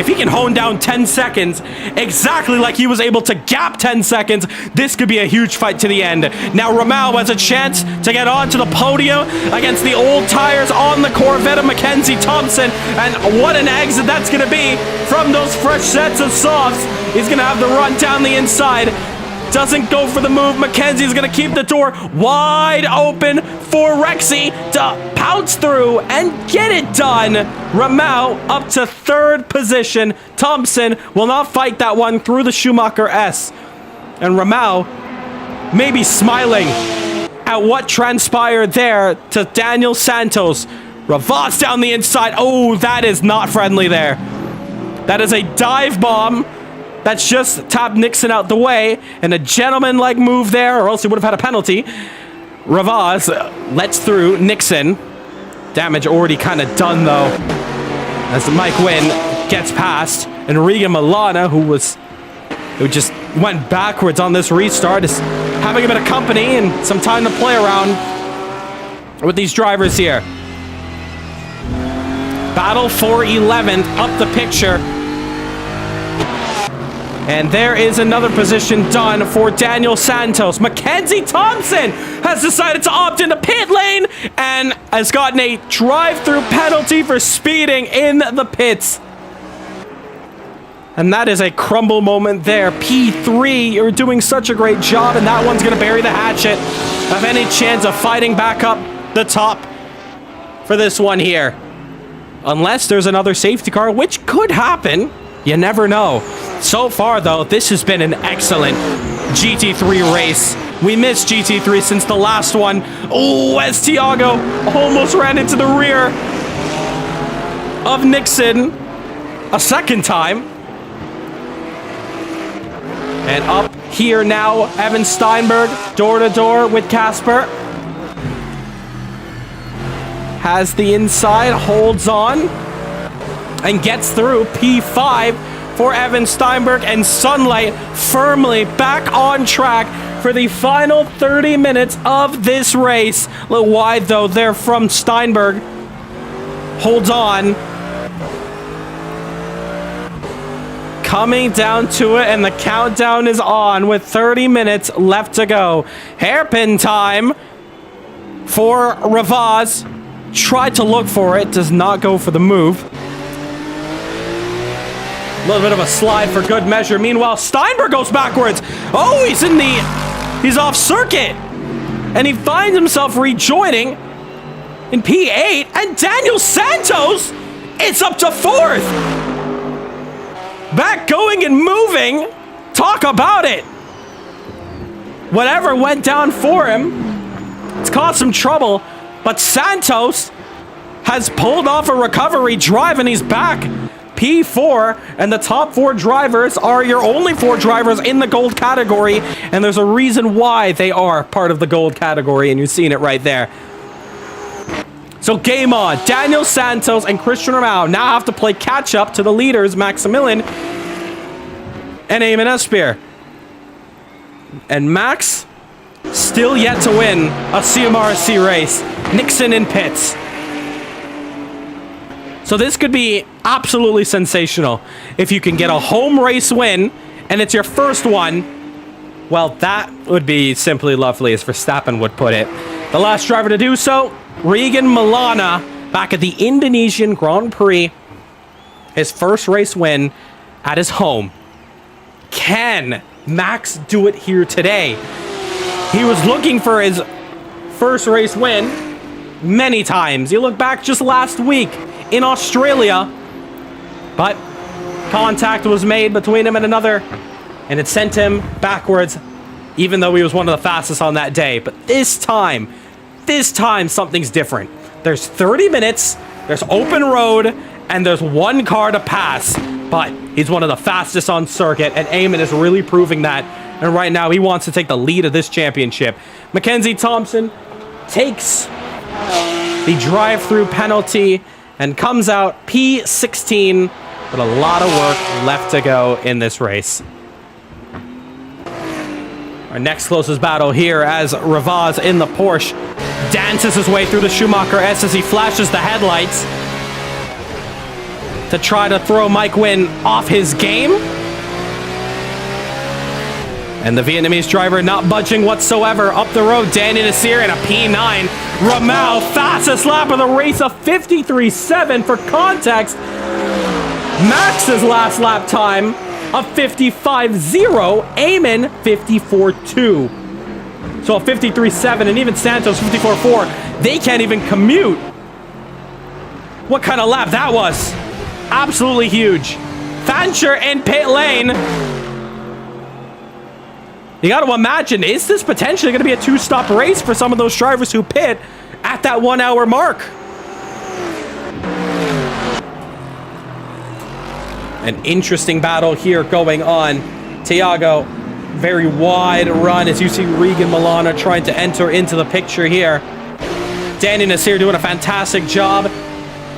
he can hone down 10 seconds, exactly like he was able to gap 10 seconds, this could be a huge fight to the end. Now Rahul has a chance to get onto the podium against the old tires on the Corvette of Mackenzie Thompson. And what an exit that's going to be from those fresh sets of softs. He's going to have the run down the inside. Doesn't go for the move. Mackenzie's going to keep the door wide open for Rexy to pounce through and get it done. Rahul up to 3rd position. Thompson will not fight that one through the Schumacher S. And Rahul maybe smiling at what transpired there to Daniel Santos. Ravaz down the inside. Oh, that is not friendly there. That is a dive bomb. That's just tapped Nixon out the way, and a gentleman-like move there, or else he would have had a penalty. Ravaz lets through Nixon. Damage already kind of done, though, as Mike Wynn gets past. And Riga Milana, who just went backwards on this restart, is having a bit of company and some time to play around with these drivers here. Battle for 11th up the picture. And there is another position done for Daniel Santos. Mackenzie Thompson has decided to opt into pit lane and has gotten a drive-through penalty for speeding in the pits. And that is a crumble moment there. P3, you're doing such a great job, and that one's going to bury the hatchet of any chance of fighting back up the top for this one here. Unless there's another safety car, which could happen. You never know. So far, though, this has been an excellent GT3 race. We missed GT3 since the last one. Oh, as Thiago almost ran into the rear of Nixon a second time. And up here now, Evan Steinberg, door-to-door with Casper. Has the inside, holds on, and gets through. P5 for Evan Steinberg, and Sunlight firmly back on track for the final 30 minutes of this race. A little wide, though, there from Steinberg. Holds on. Coming down to it, and the countdown is on with 30 minutes left to go. Hairpin time for Ravaz. Tried to look for it, does not go for the move. A little bit of a slide for good measure. Meanwhile, Steinberg goes backwards. Oh, he's off circuit. And he finds himself rejoining in P8. And Daniel Santos, it's up to 4th. Back going and moving. Talk about it. Whatever went down for him, it's caused some trouble. But Santos has pulled off a recovery drive, and he's back. P4, and the top 4 drivers are your only 4 drivers in the gold category, and there's a reason why they are part of the gold category, and you've seen it right there. So game on. Daniel Santos and Christian Romao now have to play catch up to the leaders, Maximilian and Eamon Espeir. And Max still yet to win a CMRSC race. Nixon in pits. So this could be absolutely sensational. If you can get a home race win and it's your first one, well, that would be simply lovely, as Verstappen would put it. The last driver to do so, Regan Milana, back at the Indonesian Grand Prix. His first race win at his home. Can Max do it here today? He was looking for his first race win many times. You look back just last week in Australia, but contact was made between him and another, and it sent him backwards, even though he was one of the fastest on that day. But this time something's different. There's 30 minutes, there's open road, and there's one car to pass, but he's one of the fastest on circuit, and Eamon is really proving that. And right now, he wants to take the lead of this championship. Mackenzie Thompson takes the drive-through penalty and comes out P16 with a lot of work left to go in this race. Our next closest battle here, as Ravaz in the Porsche dances his way through the Schumacher S as he flashes the headlights to try to throw Mike Nguyen off his game. And the Vietnamese driver not budging whatsoever up the road. Danny Nasseir in a P9. Romao, fastest lap of the race, a 53.7 for context. Max's last lap time, a 55.0. Eamon, 54.2. So a 53.7, and even Santos, 54.4. They can't even commute. What kind of lap that was? Absolutely huge. Fancher in pit lane. You got to imagine, is this potentially going to be a two-stop race for some of those drivers who pit at that 1 hour mark? An interesting battle here going on. Thiago, very wide run as you see Regan Milana trying to enter into the picture here. Danny Nasseir doing a fantastic job.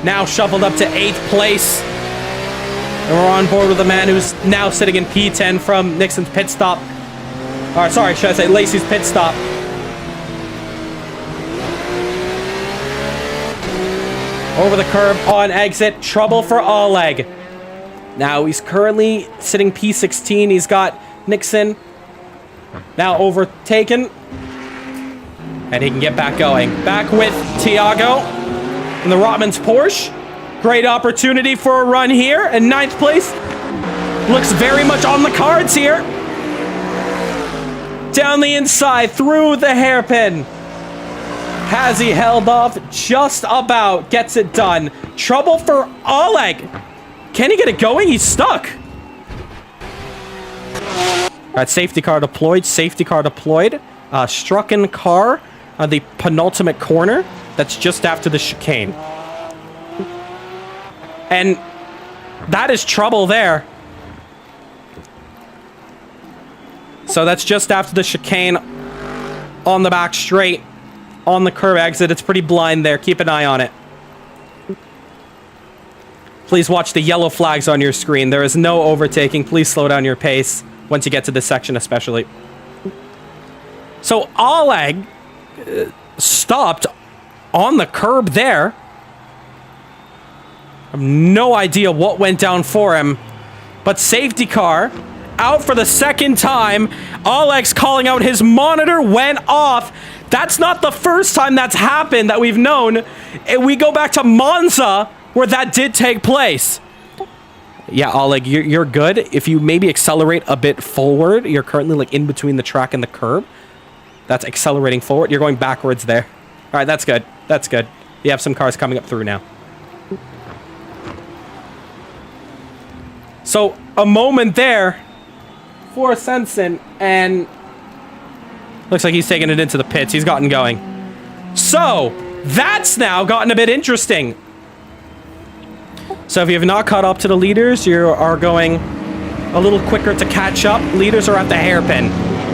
Now shuffled up to 8th place. And we're on board with a man who's now sitting in P10 from Nixon's pit stop. Or sorry, should I say Lacey's pit stop. Over the curb on exit. Trouble for Oleg. Now he's currently sitting P16. He's got Nixon now overtaken. And he can get back going. Back with Thiago in the Rotman's Porsche. Great opportunity for a run here. And 9th place looks very much on the cards here. Down the inside, through the hairpin. Has he held off? Just about gets it done. Trouble for Oleg. Can he get it going? He's stuck. All right, safety car deployed. Safety car deployed. Strucken car on the penultimate corner. That's just after the chicane. And that is trouble there. So that's just after the chicane on the back straight, on the curb exit. It's pretty blind there. Keep an eye on it. Please watch the yellow flags on your screen. There is no overtaking. Please slow down your pace once you get to this section especially. So Oleg stopped on the curb there. I have no idea what went down for him, but safety car out for the second time. Oleg's calling out, his monitor went off. That's not the first time that's happened that we've known. We go back to Monza where that did take place. Yeah, Oleg, you're good. If you maybe accelerate a bit forward, you're currently like in between the track and the curb. That's accelerating forward. You're going backwards there. All right, that's good. That's good. You have some cars coming up through now. So a moment there for Sensen, and looks like he's taking it into the pits. He's gotten going. So that's now gotten a bit interesting. So if you have not caught up to the leaders, you are going a little quicker to catch up. Leaders are at the hairpin.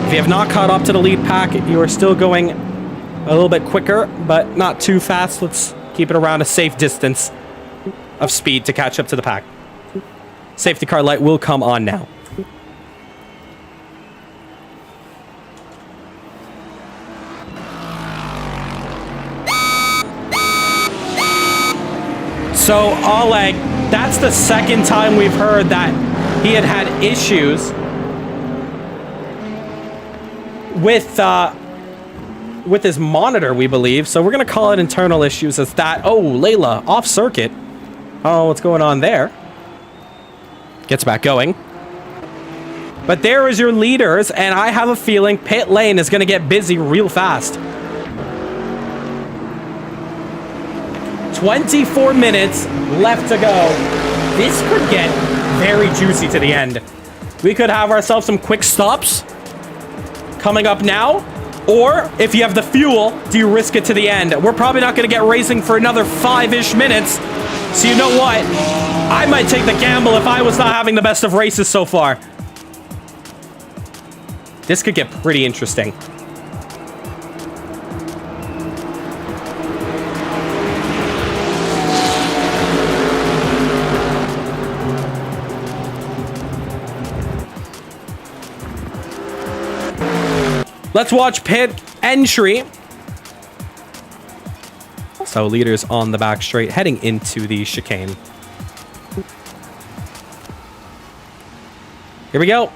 If you have not caught up to the lead pack, you are still going a little bit quicker, but not too fast. Let's Keep it around a safe distance of speed to catch up to the pack. Safety car light will come on now. So Oleg, that's the second time we've heard that he had issues with his monitor, we believe. So we're gonna call it internal issues as that. Oh, Layla off circuit. Oh, what's going on there? Gets back going. But there is your leaders, and I have a feeling pit lane is gonna get busy real fast. 24 minutes left to go. This could get very juicy to the end. We could have ourselves some quick stops coming up now. Or, if you have the fuel, do you risk it to the end? We're probably not going to get racing for another 5-ish minutes. So you know what? I might take the gamble if I was not having the best of races so far. This could get pretty interesting. Let's watch pit entry. So leaders on the back straight heading into the chicane. Here we go.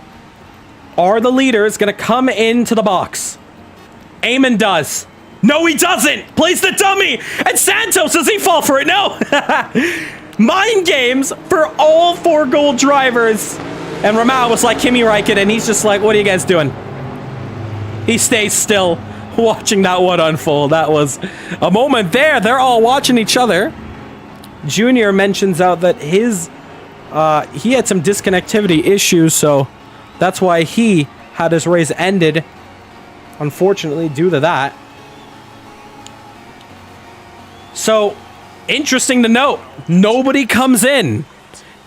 Are the leaders going to come into the box? Eamon does. No, he doesn't. Plays the dummy. And Santos, does he fall for it? No. Mind games for all 4 gold drivers. And Rahul was like Kimi Räikkönen, and he's just like, what are you guys doing? He stays still, watching that one unfold. That was a moment there. They're all watching each other. Junior mentions out that his he had some disconnectivity issues, so that's why he had his race ended, unfortunately, due to that. So, interesting to note, nobody comes in.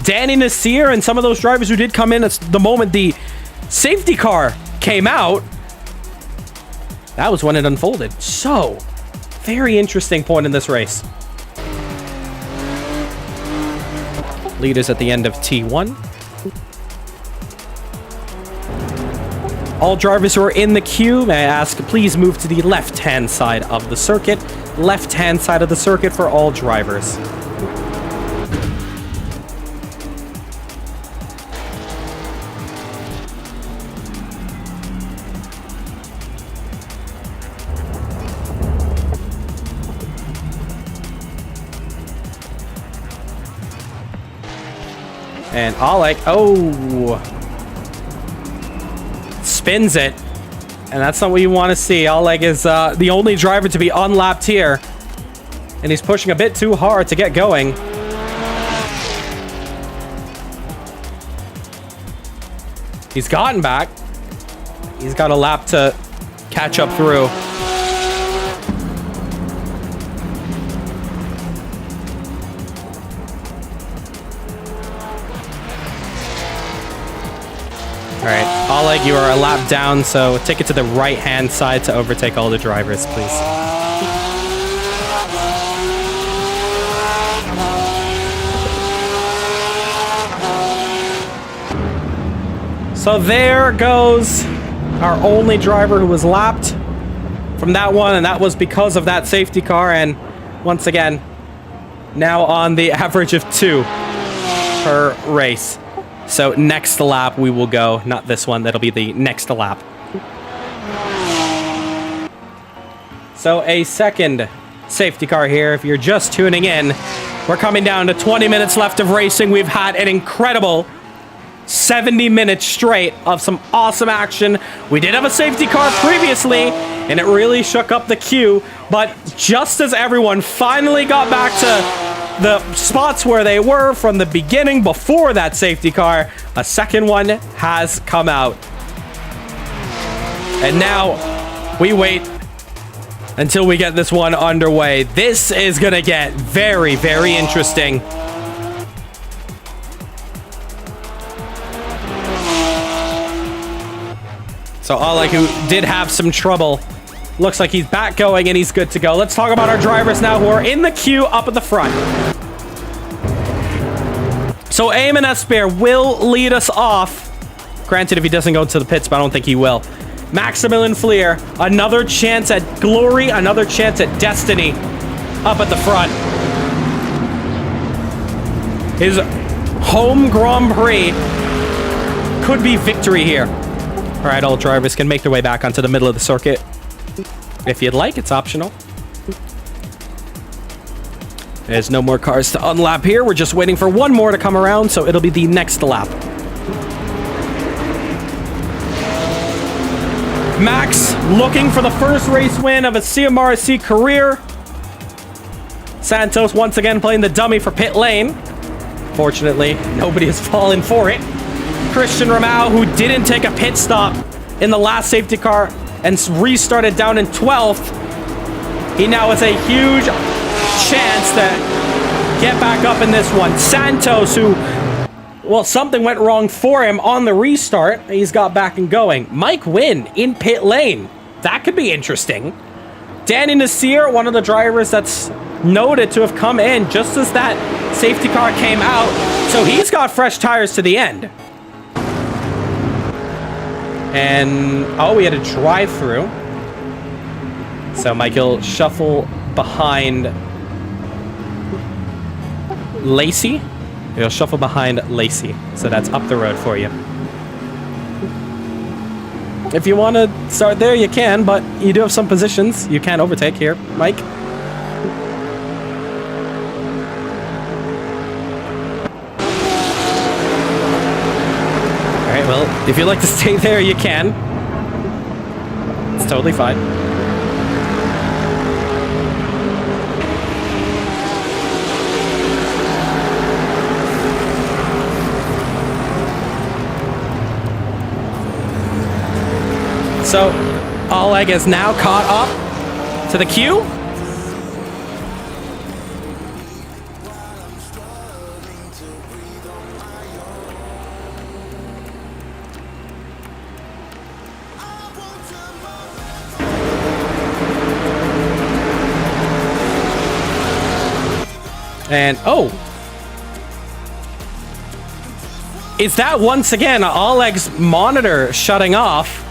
Danny Nasseir and some of those drivers who did come in at the moment the safety car came out, that was when it unfolded. So, very interesting point in this race. Leaders at the end of T1. All drivers who are in the queue, may I ask, please move to the left-hand side of the circuit. Left-hand side of the circuit for all drivers. And Oleg, oh, spins it. And that's not what you want to see. Oleg is the only driver to be unlapped here. And he's pushing a bit too hard to get going. He's gotten back. He's got a lap to catch up through. All right, Oleg, you are a lap down, so take it to the right-hand side to overtake all the drivers, please. So there goes our only driver who was lapped from that one, and that was because of that safety car. And once again, now on the average of 2 per race. So next lap we will go, not this one, that'll be the next lap. So a second safety car here. If you're just tuning in, we're coming down to 20 minutes left of racing. We've had an incredible 70 minutes straight of some awesome action. We did have a safety car previously, and it really shook up the queue. But just as everyone finally got back to the spots where they were from the beginning before that safety car, a second one has come out. And now we wait until we get this one underway. This is gonna get very, very interesting. So Oleg, who did have some trouble Looks like he's back going and he's good to go. Let's talk about our drivers now who are in the queue up at the front. So Eamon Esper will lead us off. Granted, if he doesn't go into the pits, but I don't think he will. Maximilian Fleer, another chance at glory, another chance at destiny up at the front. His home Grand Prix could be victory here. All right, all drivers can make their way back onto the middle of the circuit. If you'd like, it's optional. There's no more cars to unlap here. We're just waiting for one more to come around, so it'll be the next lap. Max looking for the first race win of a CMRSC career. Santos once again playing the dummy for pit lane. Fortunately, nobody has fallen for it. Christian Ramau, who didn't take a pit stop in the last safety car and restarted down in 12th. He now has a huge chance to get back up in this one. Santos, who, well, something went wrong for him on the restart. He's got back and going. Mike Wynn in pit lane. That could be interesting. Danny Nasseir, one of the drivers that's noted to have come in just as that safety car came out. So he's got fresh tires to the end. And, oh, we had a drive-through. So Michael shuffle behind Lacey. He'll shuffle behind Lacey. So that's up the road for you. If you want to start there, you can, but you do have some positions you can overtake here, Mike. All right, well, if you'd like to stay there, you can. It's totally fine. So, Oleg is now caught up to the queue. And, oh. Is that once again Oleg's monitor shutting off?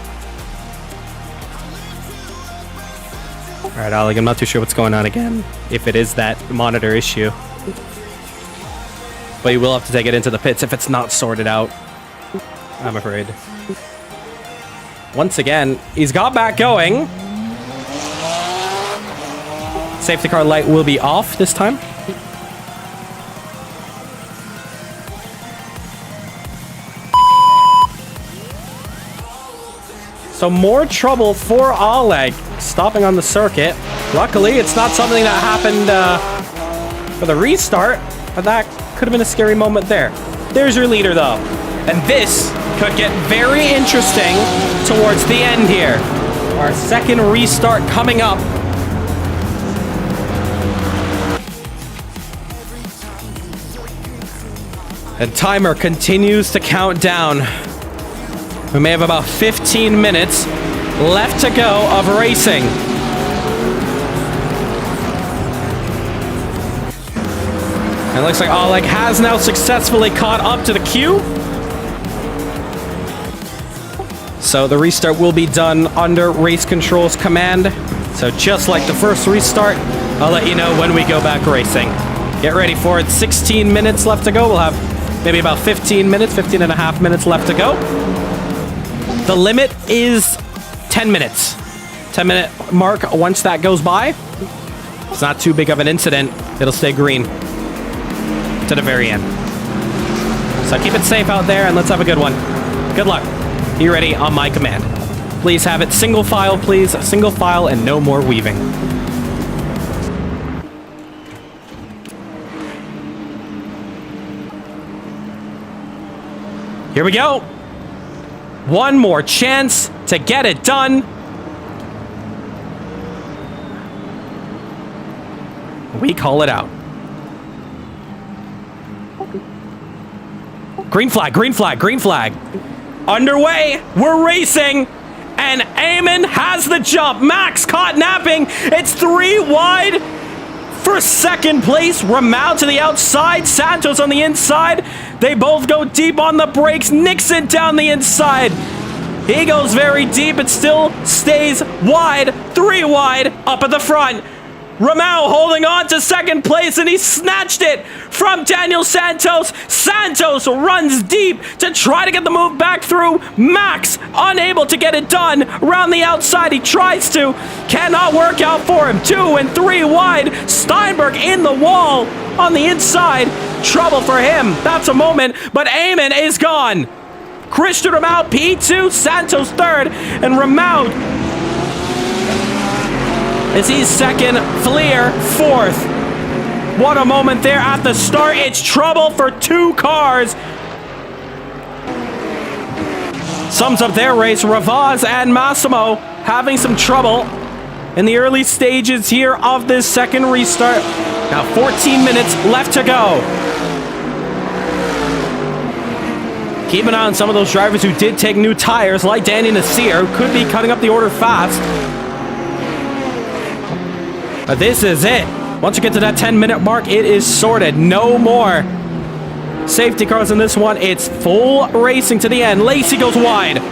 All right, Oleg, I'm not too sure what's going on again, if it is that monitor issue. But you will have to take it into the pits if it's not sorted out, I'm afraid. Once again, he's got back going. Safety car light will be off this time. So more trouble for Oleg stopping on the circuit. Luckily, it's not something that happened for the restart, but that could have been a scary moment there. There's your leader, though. And this could get very interesting towards the end here. Our second restart coming up. And timer continues to count down. We may have about 15 minutes left to go of racing. And it looks like Oleg has now successfully caught up to the queue. So the restart will be done under race control's command. So just like the first restart, I'll let you know when we go back racing. Get ready for it. 16 minutes left to go. We'll have maybe about 15 minutes, 15 and a half minutes left to go. The limit is 10 minutes. 10-minute mark. Once that goes by, it's not too big of an incident. It'll stay green to the very end. So keep it safe out there and let's have a good one. Good luck. Be ready on my command. Please have it single file, please. Single file and no more weaving. Here we go. One more chance to get it done. We call it out. Green flag, green flag, green flag. Underway. We're racing. And Eamon has the jump. Max caught napping. It's 3 wide for second place. Rahul to the outside. Santos on the inside. They both go deep on the brakes. Nixon down the inside. He goes very deep. It still stays wide. 3 wide up at the front. Rahul holding on to second place, and he snatched it from Daniel Santos. Santos runs deep to try to get the move back through. Max unable to get it done around the outside. He tries to. Cannot work out for him. 2 and 3 wide. Steinberg in the wall on the inside. Trouble for him. That's a moment, but Eamon is gone. Christian Rahul P2, Santos third, and Rahul is he's second, Fleer fourth. What a moment there at the start. It's trouble for 2 cars. Sums up their race. Ravaz and Massimo having some trouble in the early stages here of this second restart. Now 14 minutes left to go. Keep an eye on some of those drivers who did take new tires, like Danny Nasseir, who could be cutting up the order fast. But this is it. Once you get to that 10-minute mark, it is sorted. No more safety cars in this one. It's full racing to the end. Lacey goes wide.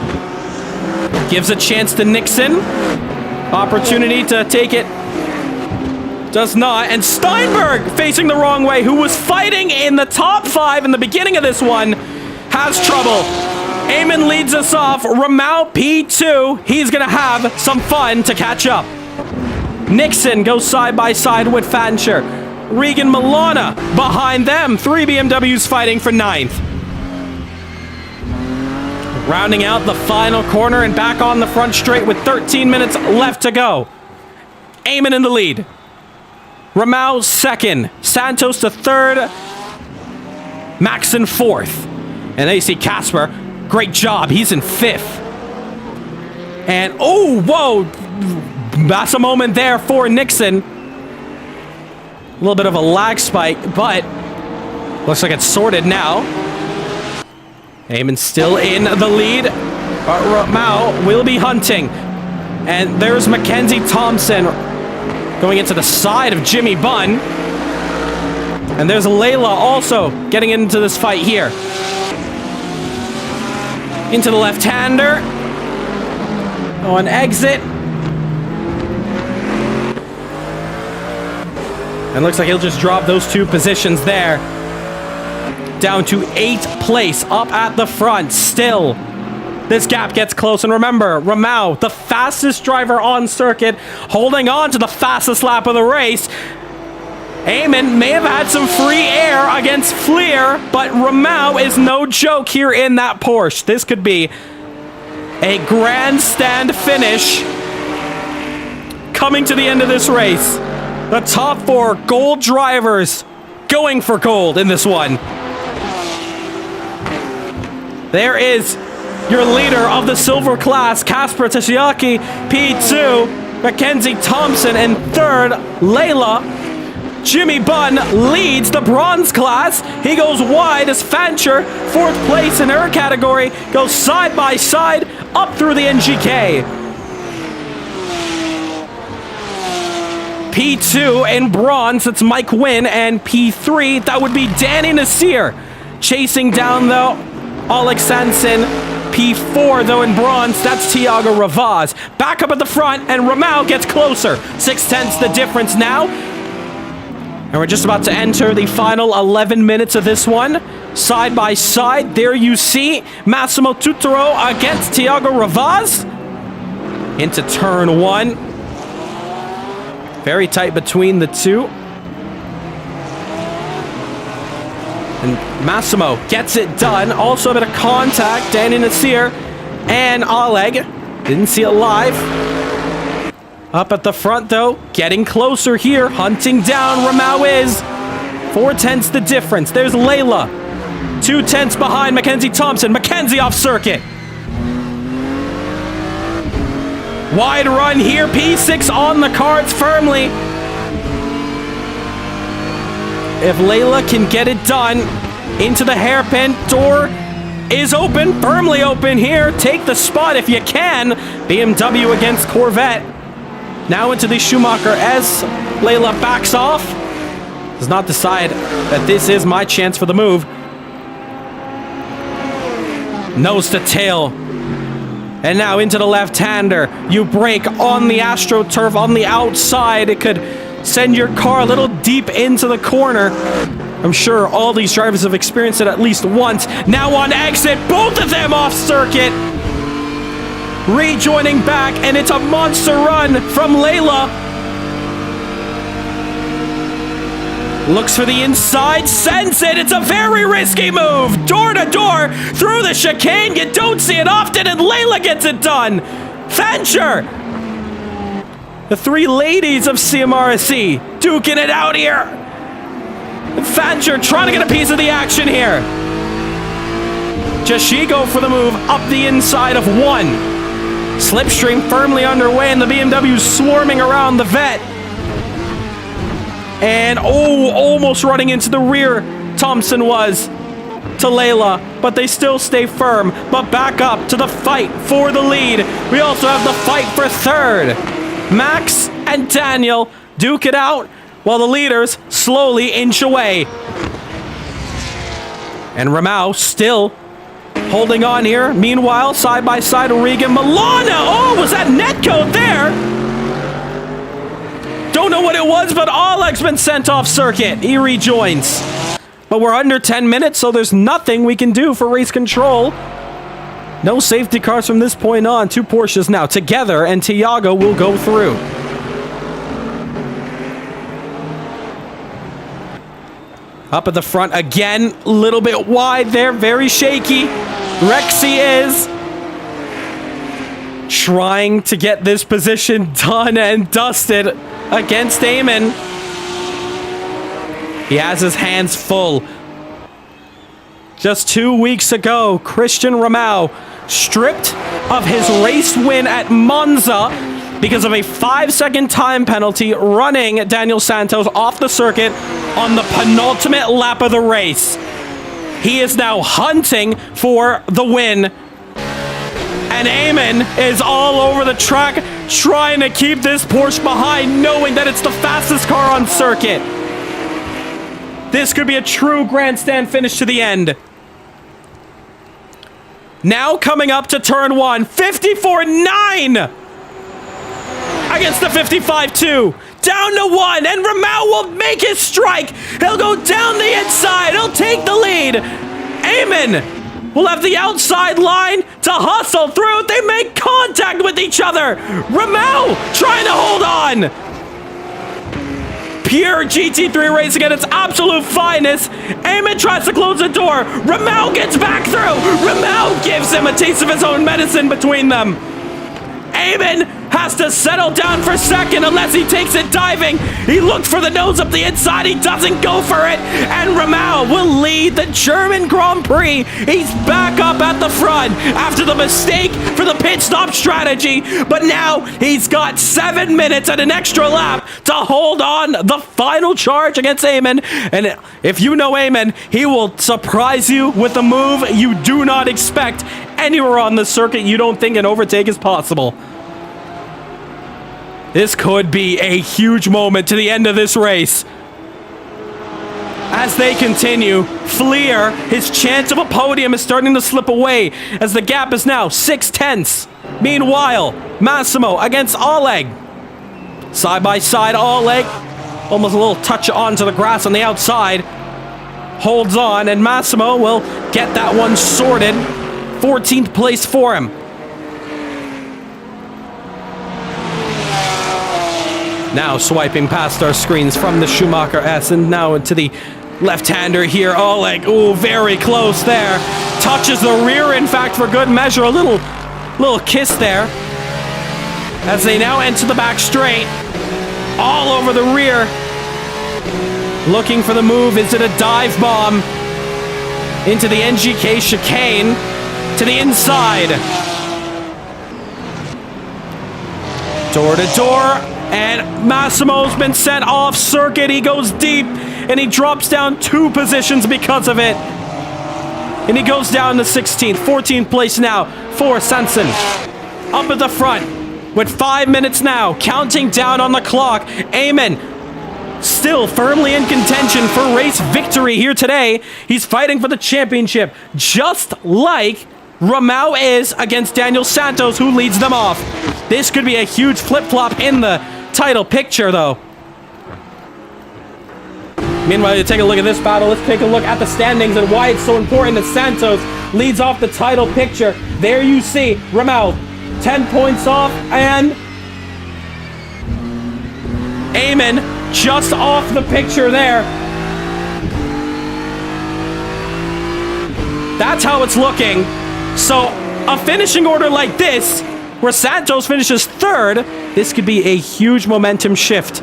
Gives a chance to Nixon. Opportunity to take it. Does not. And Steinberg facing the wrong way, who was fighting in the top 5 in the beginning of this one, has trouble. Eamon leads us off. Rahul P2. He's going to have some fun to catch up. Nixon goes side by side with Fancher. Regan Milana behind them. 3 BMWs fighting for 9th. Rounding out the final corner and back on the front straight with 13 minutes left to go. Eamon in the lead. Rahul second. Santos to third. Max in fourth. And they see Casper. Great job. He's in 5th. And, oh, whoa. That's a moment there for Nixon. A little bit of a lag spike, but looks like it's sorted now. Eamon still in the lead. Rahul will be hunting. And there's Mackenzie Thompson going into the side of Jimmy Bunn. And there's Layla also getting into this fight here. Into the left-hander. On exit. And looks like he'll just drop those 2 positions there. Down to 8th place up at the front. Still, this gap gets close. And remember, Rahul, the fastest driver on circuit, holding on to the fastest lap of the race. Eamon may have had some free air against Fleer, but Rahul is no joke here in that Porsche. This could be a grandstand finish coming to the end of this race. The top 4 gold drivers going for gold in this one. There is your leader of the silver class, Kasper Tashiaki, P2, Mackenzie Thompson, and third, Layla. Jimmy Bunn leads the bronze class. He goes wide as Fancher, 4th place in her category, goes side by side up through the NGK. P2 in bronze, that's Mike Wynn, and P3, that would be Danny Nasseir. Chasing down, though, Alex Sanson. P4, though, in bronze, that's Thiago Ravaz. Back up at the front, and Rahul gets closer. 6/10 the difference now. And we're just about to enter the final 11 minutes of this one. Side by side, there you see Massimo Tutoro against Thiago Ravaz. Into turn 1. Very tight between the 2. And Massimo gets it done. Also a bit of contact. Danny Nasseir and Oleg. Didn't see it live. Up at the front, though. Getting closer here. Hunting down Rahul is. 4/10 the difference. There's Layla. 2/10 behind Mackenzie Thompson. Mackenzie off circuit. Wide run here. P6 on the cards firmly. If Layla can get it done into the hairpin door is open, firmly open here. Take the spot if you can. BMW against Corvette. Now into the Schumacher as Layla backs off. Does not decide that this is my chance for the move. Nose to tail. And now into the left-hander. You brake on the AstroTurf on the outside. It could send your car a little deep into the corner. I'm sure all these drivers have experienced it at least once. Now on exit, both of them off circuit. Rejoining back, and it's a monster run from Layla. Looks for the inside, sends it. It's a very risky move. Door to door, through the chicane. You don't see it often, and Layla gets it done. Fancher. The three ladies of CMRSC duking it out here. Fancher trying to get a piece of the action here. Jashigo for the move up the inside of one. Slipstream firmly underway, and the BMW swarming around the vet. And almost running into the rear, Thompson was to Layla, but they still stay firm. But back up to the fight for the lead. We also have the fight for third. Max and Daniel duke it out while the leaders slowly inch away. And Ramau still holding on here. Meanwhile, side by side, Regan Milana. Oh, was that netcode there? Don't know what it was, but Oleg's been sent off circuit. He rejoins. But we're under 10 minutes, so there's nothing we can do for race control. No safety cars from this point on. Two Porsches now together, and Tiago will go through. Up at the front again, a little bit wide there, very shaky. Rexy is trying to get this position done and dusted against Eamon. He has his hands full. Just 2 weeks ago, Christian Ramau stripped of his race win at Monza because of a 5-second time penalty running Daniel Santos off the circuit on the penultimate lap of the race. He is now hunting for the win. And Eamon is all over the track trying to keep this Porsche behind, knowing that it's the fastest car on circuit. This could be a true grandstand finish to the end. Now coming up to turn one, 54.9 against the 55.2. Down to one, and Ramau will make his strike. He'll go down the inside. He'll take the lead. Eamon will have the outside line to hustle through. They make contact with each other. Ramau trying to hold on. Pure GT3 racing at its absolute finest. Eamon tries to close the door. Ramau gets back through. Ramau gives him a taste of his own medicine between them. Eamon has to settle down for second unless he takes it diving. He looked for the nose up the inside. He doesn't go for it. And Ramau will lead the German Grand Prix. He's back up at the front after the mistake for the pit stop strategy. But now he's got 7 minutes and an extra lap to hold on the final charge against Eamon. And if you know Eamon, he will surprise you with a move you do not expect anywhere on the circuit. You don't think an overtake is possible. This could be a huge moment to the end of this race. As they continue, Fleer, his chance of a podium is starting to slip away as the gap is now 6/10. Meanwhile, Massimo against Oleg. Side by side, Oleg, almost a little touch onto the grass on the outside. Holds on, and Massimo will get that one sorted. 14th place for him. Now swiping past our screens from the Schumacher S and now into the left-hander here. Oleg, ooh, very close there. Touches the rear, in fact, for good measure. A little kiss there. As they now enter the back straight. All over the rear. Looking for the move. Is it a dive bomb? Into the NGK chicane. To the inside. Door to door. And Massimo's been sent off circuit. He goes deep and he drops down 2 positions because of it. And he goes down to 16th. 14th place now for Sanson. Up at the front with 5 minutes now. Counting down on the clock. Eamon still firmly in contention for race victory here today. He's fighting for the championship, just like Rahul is against Daniel Santos, who leads them off. This could be a huge flip-flop in the title picture, though. Meanwhile, you take a look at this battle. Let's take a look at the standings and why it's so important that Santos leads off the title picture. There you see Rahul, 10 points off, and Eamon just off the picture there. That's how it's looking. So a finishing order like this, where Santos finishes third, this could be a huge momentum shift.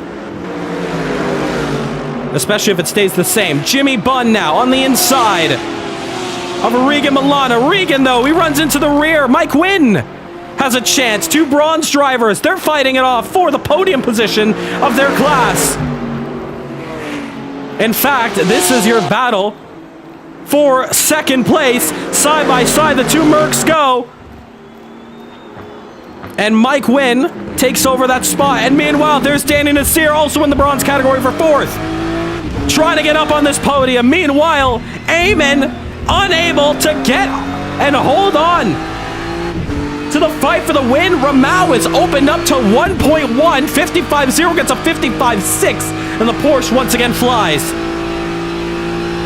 Especially if it stays the same. Jimmy Bunn now on the inside of Regan Milana. Regan, though, he runs into the rear. Mike Wynn has a chance. Two bronze drivers. They're fighting it off for the podium position of their class. In fact, this is your battle for second place. Side by side, the two Mercs go. And Mike Wynn takes over that spot. And meanwhile, there's Danny Nasseir also in the bronze category for fourth. Trying to get up on this podium. Meanwhile, Eamon unable to get and hold on to the fight for the win. Rahul is opened up to 1.1. 55.0 gets a 55.6. And the Porsche once again flies.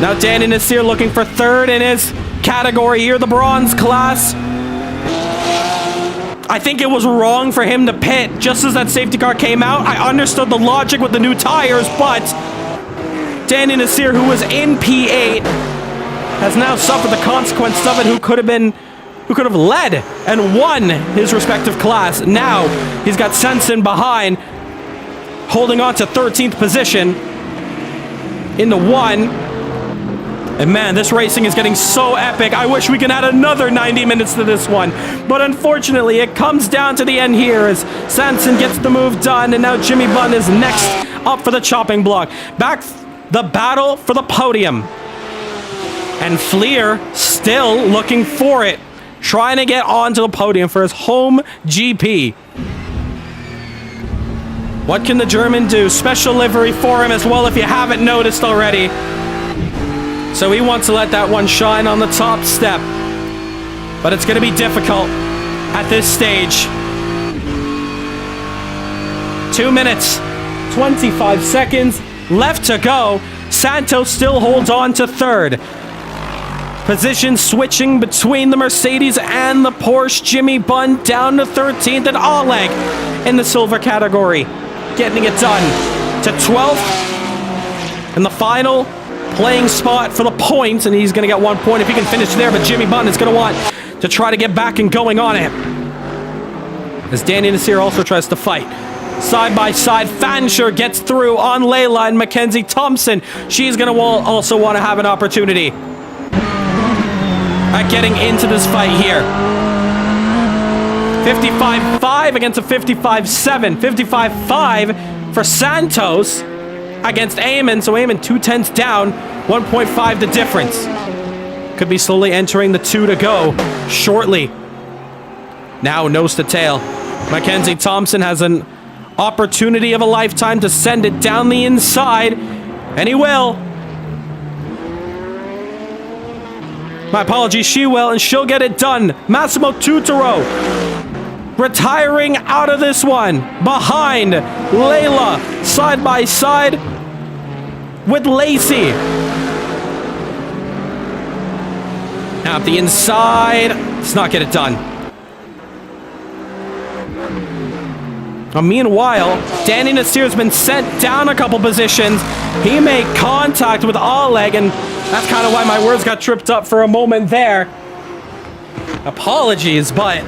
Now Danny Nasseir looking for third in his category here, the bronze class. I think it was wrong for him to pit just as that safety car came out. I understood the logic with the new tires, but Danny Nasseir, who was in P8, has now suffered the consequence of it. Who could have led and won his respective class. Now he's got Sensen behind, holding on to 13th position in the one. And man, this racing is getting so epic. I wish we could add another 90 minutes to this one. But unfortunately, it comes down to the end here as Sanson gets the move done. And now Jimmy Bunn is next up for the chopping block. Back the battle for the podium. And Fleer still looking for it. Trying to get onto the podium for his home GP. What can the German do? Special livery for him as well, if you haven't noticed already. So he wants to let that one shine on the top step. But it's going to be difficult at this stage. 2 minutes, 25 seconds left to go. Santos still holds on to third. Position switching between the Mercedes and the Porsche. Jimmy Bunn down to 13th, and Oleg in the silver category, getting it done to 12th. And the final playing spot for the points, and he's going to get 1 point if he can finish there, but Jimmy Bunn is going to want to try to get back and going on it. As Danny Nasseir also tries to fight. Side by side, Fansher gets through on Layla, and Mackenzie Thompson, she's going to also want to have an opportunity at getting into this fight here. 55.5 against a 55.7. 55.5 for Santos against Eamon. So Eamon 2/10 down, 1.5 the difference. Could be slowly entering the 2 to go shortly. Now nose to tail. Mackenzie Thompson has an opportunity of a lifetime to send it down the inside, and he will. My apologies, she will, and she'll get it done. Massimo Tutoro retiring out of this one behind Layla, side by side with Lacey. Now at the inside, let's not get it done. Meanwhile, Danny Nasseir has been sent down a couple positions. He made contact with Oleg, and that's kind of why my words got tripped up for a moment there. Apologies, but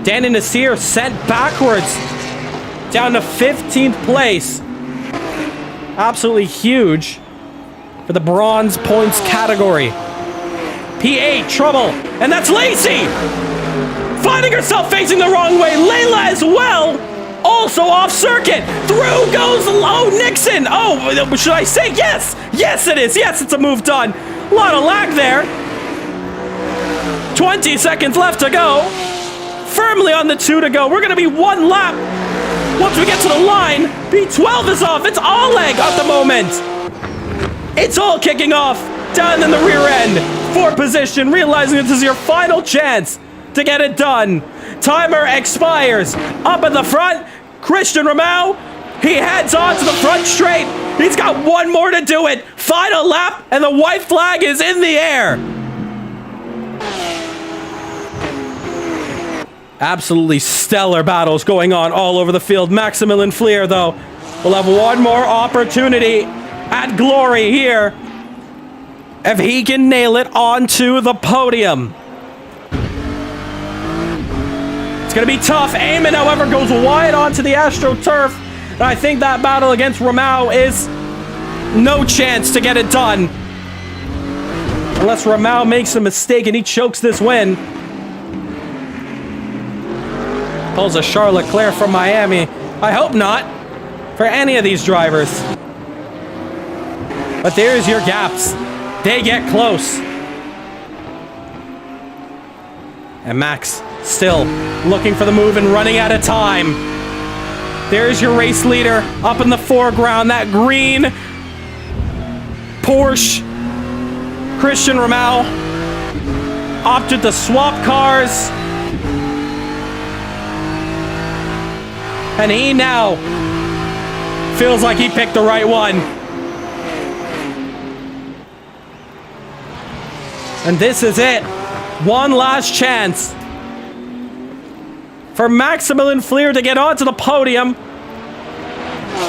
Danny Nasseir sent backwards down to 15th place. Absolutely huge for the bronze points category. P8, trouble, and that's Lacey! Finding herself facing the wrong way. Layla as well, also off circuit. Through goes Nixon. Oh, should I say yes? Yes, it is. Yes, it's a move done. A lot of lag there. 20 seconds left to go. Firmly on the 2 to go. We're going to be 1 lap. Once we get to the line, B12 is off. It's all lag at the moment. It's all kicking off down in the rear end. 4th position, realizing this is your final chance to get it done. Timer expires. Up in the front, Christian Ramau. He heads on to the front straight. He's got 1 more to do it. Final lap, and the white flag is in the air. Absolutely stellar battles going on all over the field. Maximilian Fleer, though, will have 1 more opportunity at glory here if he can nail it onto the podium. It's going to be tough. Eamon, however, goes wide onto the AstroTurf. And I think that battle against Ramau is no chance to get it done. Unless Ramau makes a mistake and he chokes this win. Pulls a Charles Leclerc from Miami. I hope not for any of these drivers. But there's your gaps. They get close. And Max still looking for the move and running out of time. There's your race leader up in the foreground. That green Porsche. Christian Ramau opted to swap cars. And he now feels like he picked the right one. And this is it. 1 last chance for Maximilian Fleer to get onto the podium.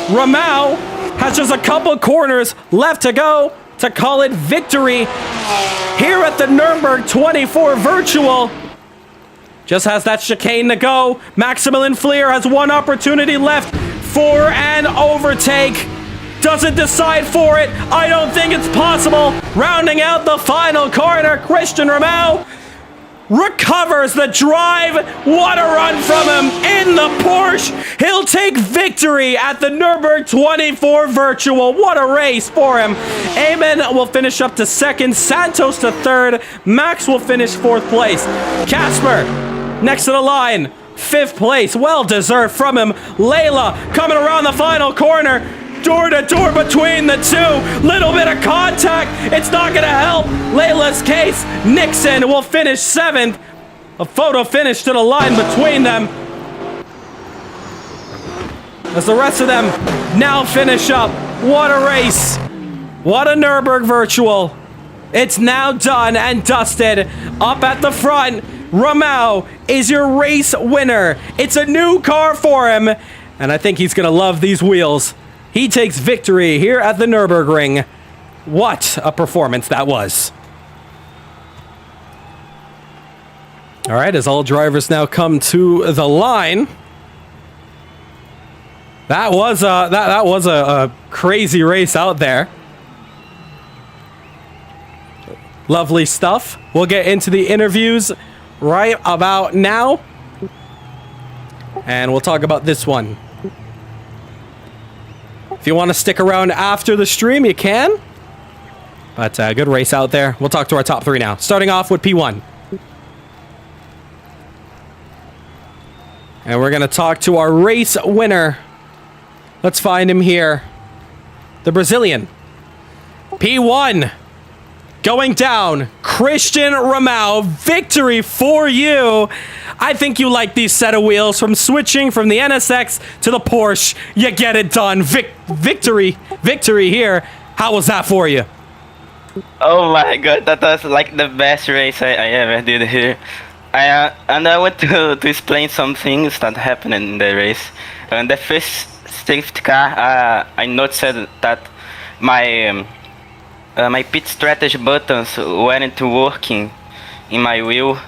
Ramau has just a couple corners left to go to call it victory here at the Nürburg 24 Virtual. Just has that chicane to go. Maximilian Fleer has 1 opportunity left for an overtake. Doesn't decide for it. I don't think it's possible. Rounding out the final corner, Christian Ramau recovers the drive. What a run from him in the Porsche. He'll take victory at the Nürburg 24 Virtual. What a race for him. Eamon will finish up to 2nd. Santos to 3rd. Max will finish 4th place. Casper next to the line, 5th place. Well deserved from him. Layla coming around the final corner. Door to door between the 2. Little bit of contact. It's not going to help Layla's case. Nixon will finish 7th. A photo finish to the line between them. As the rest of them now finish up. What a race. What a Nürburg Virtual. It's now done and dusted. Up at the front, Ramau is your race winner. It's a new car for him. And I think he's going to love these wheels. He takes victory here at the Nürburgring. What a performance that was. All right, as all drivers now come to the line. That was a crazy race out there. Lovely stuff. We'll get into the interviews right about now. And we'll talk about this one. If you want to stick around after the stream, you can. But good race out there. We'll talk to our top 3 now. Starting off with P1. And we're going to talk to our race winner. Let's find him here. The Brazilian. P1. Going down, Christian Ramau, victory for you. I think you like these set of wheels from switching from the NSX to the Porsche. You get it done. Victory here. How was that for you? Oh my god, that was like the best race I ever did here. And I want to explain some things that happened in the race. And the first safety car, I noticed that my pit strategy buttons weren't working in my wheel,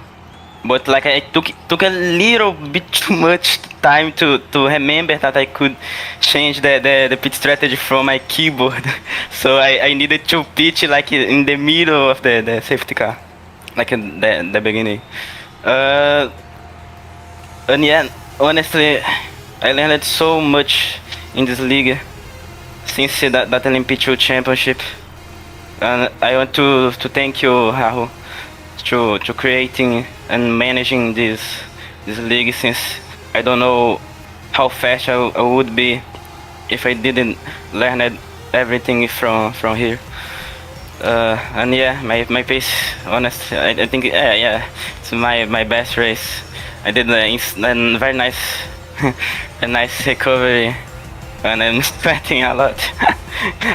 but like I took a little bit too much time to remember that I could change the pit strategy from my keyboard. So I needed to pitch like in the middle of the safety car, like in the beginning. And yeah, honestly, I learned so much in this league since that LMP2 championship. And I want to thank you, Rahul, to creating and managing this league, since I don't know how fast I would be if I didn't learn everything from here. And yeah, my pace, honestly, I think it's my best race. I did a very nice a nice recovery, and I'm sweating a lot.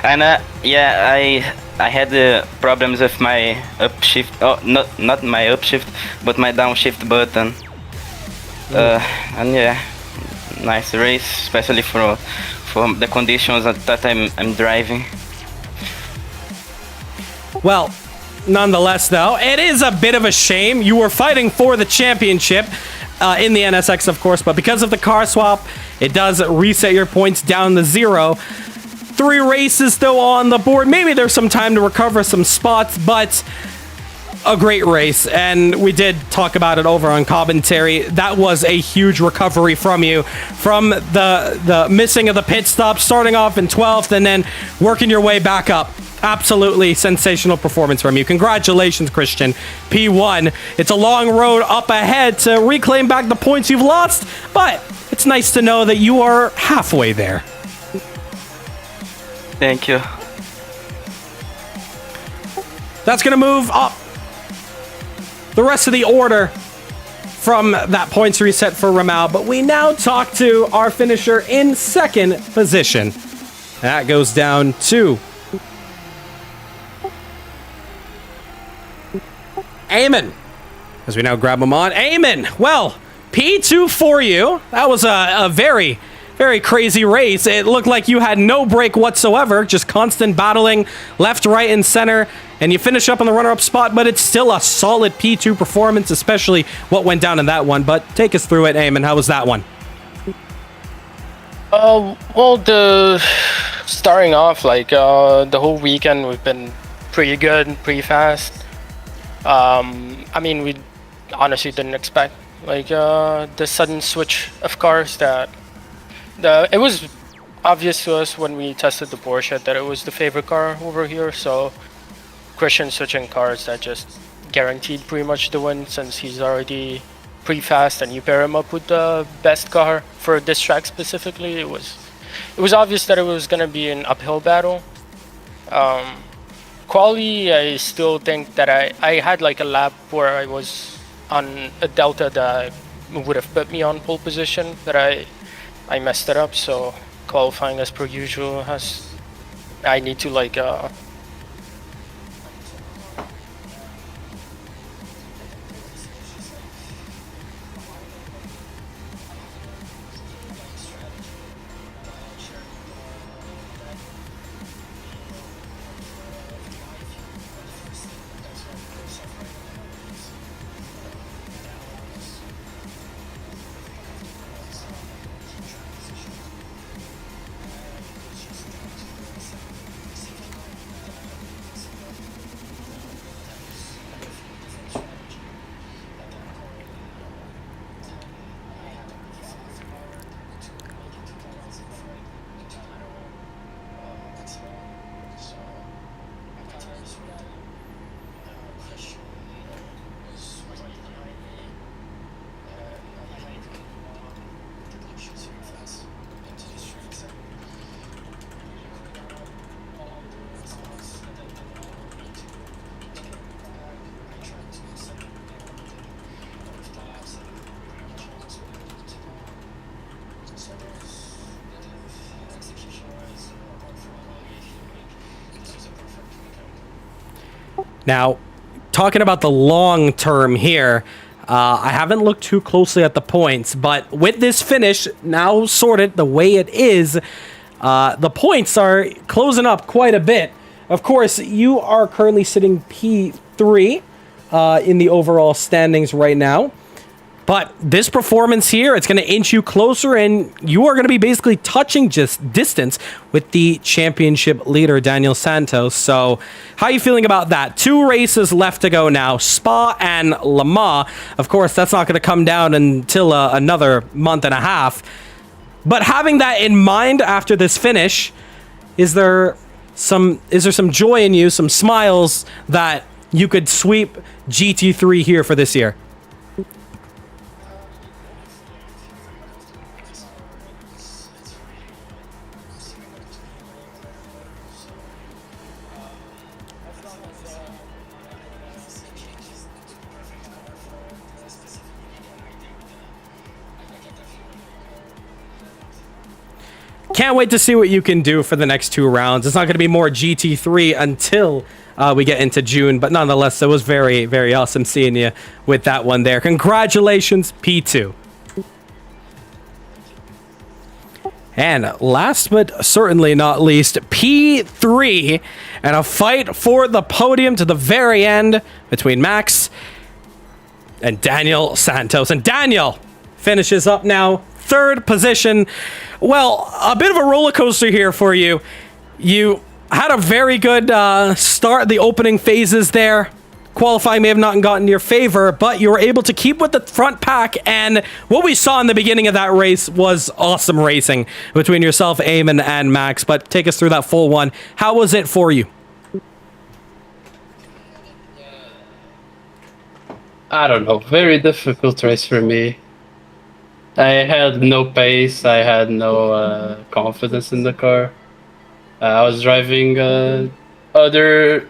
And I had the problems with my upshift. Oh, not my upshift, but my downshift button. And yeah, nice race, especially for the conditions that I'm driving. Well, nonetheless, though, it is a bit of a shame. You were fighting for the championship in the NSX, of course, but because of the car swap, it does reset your points down to 0. 3 races, though, on the board. Maybe there's some time to recover some spots, but a great race, and we did talk about it over on commentary. That was a huge recovery from you, from the missing of the pit stop, starting off in 12th and then working your way back up. Absolutely sensational performance from you. Congratulations, Christian. P1. It's a long road up ahead to reclaim back the points you've lost, but it's nice to know that you are halfway there. Thank you. That's going to move up the rest of the order from that points reset for Rahul, but we now talk to our finisher in 2nd position. That goes down to Eamon, as we now grab him on. Eamon, well, P2 for you. That was a very, very crazy race. It looked like you had no break whatsoever, just constant battling left, right, and center, and you finish up on the runner-up spot, but it's still a solid P2 performance, especially what went down in that one. But take us through it, Eamon. How was that one? Well, starting off, the whole weekend we've been pretty good, pretty fast. I mean, we honestly didn't expect the sudden switch of cars. It was obvious to us when we tested the Porsche that it was the favorite car over here. So Christian switching cars, that just guaranteed pretty much the win, since he's already pretty fast, and you pair him up with the best car for this track specifically. It was obvious that it was gonna be an uphill battle. Quali, I still think that I had a lap where I was on a delta that would have put me on pole position, but I messed it up. So qualifying, as per usual, I need to Now, talking about the long term here, I haven't looked too closely at the points, but with this finish now sorted the way it is, the points are closing up quite a bit. Of course, you are currently sitting P3 in the overall standings right now. But this performance here, it's going to inch you closer, and you are going to be basically touching just distance with the championship leader, Daniel Santos. So how are you feeling about that? 2 races left to go now, Spa and Le Mans. Of course, that's not going to come down until another month and a half. But having that in mind after this finish, is there is there some joy in you, some smiles that you could sweep GT3 here for this year? Can't wait to see what you can do for the next 2 rounds. It's not going to be more GT3 until we get into June, but nonetheless, it was very, very awesome seeing you with that one there. Congratulations, P2. And last but certainly not least, P3, and a fight for the podium to the very end between Max and Daniel Santos. And Daniel finishes up now, 3rd position. Well, a bit of a roller coaster here for you. You had a very good start, the opening phases there. Qualifying may have not gotten your favor, but you were able to keep with the front pack, and what we saw in the beginning of that race was awesome racing between yourself, Eamon, and Max. But take us through that full one. How was it for you? I don't know. Very difficult race for me. I had no pace. I had no confidence in the car. I was driving other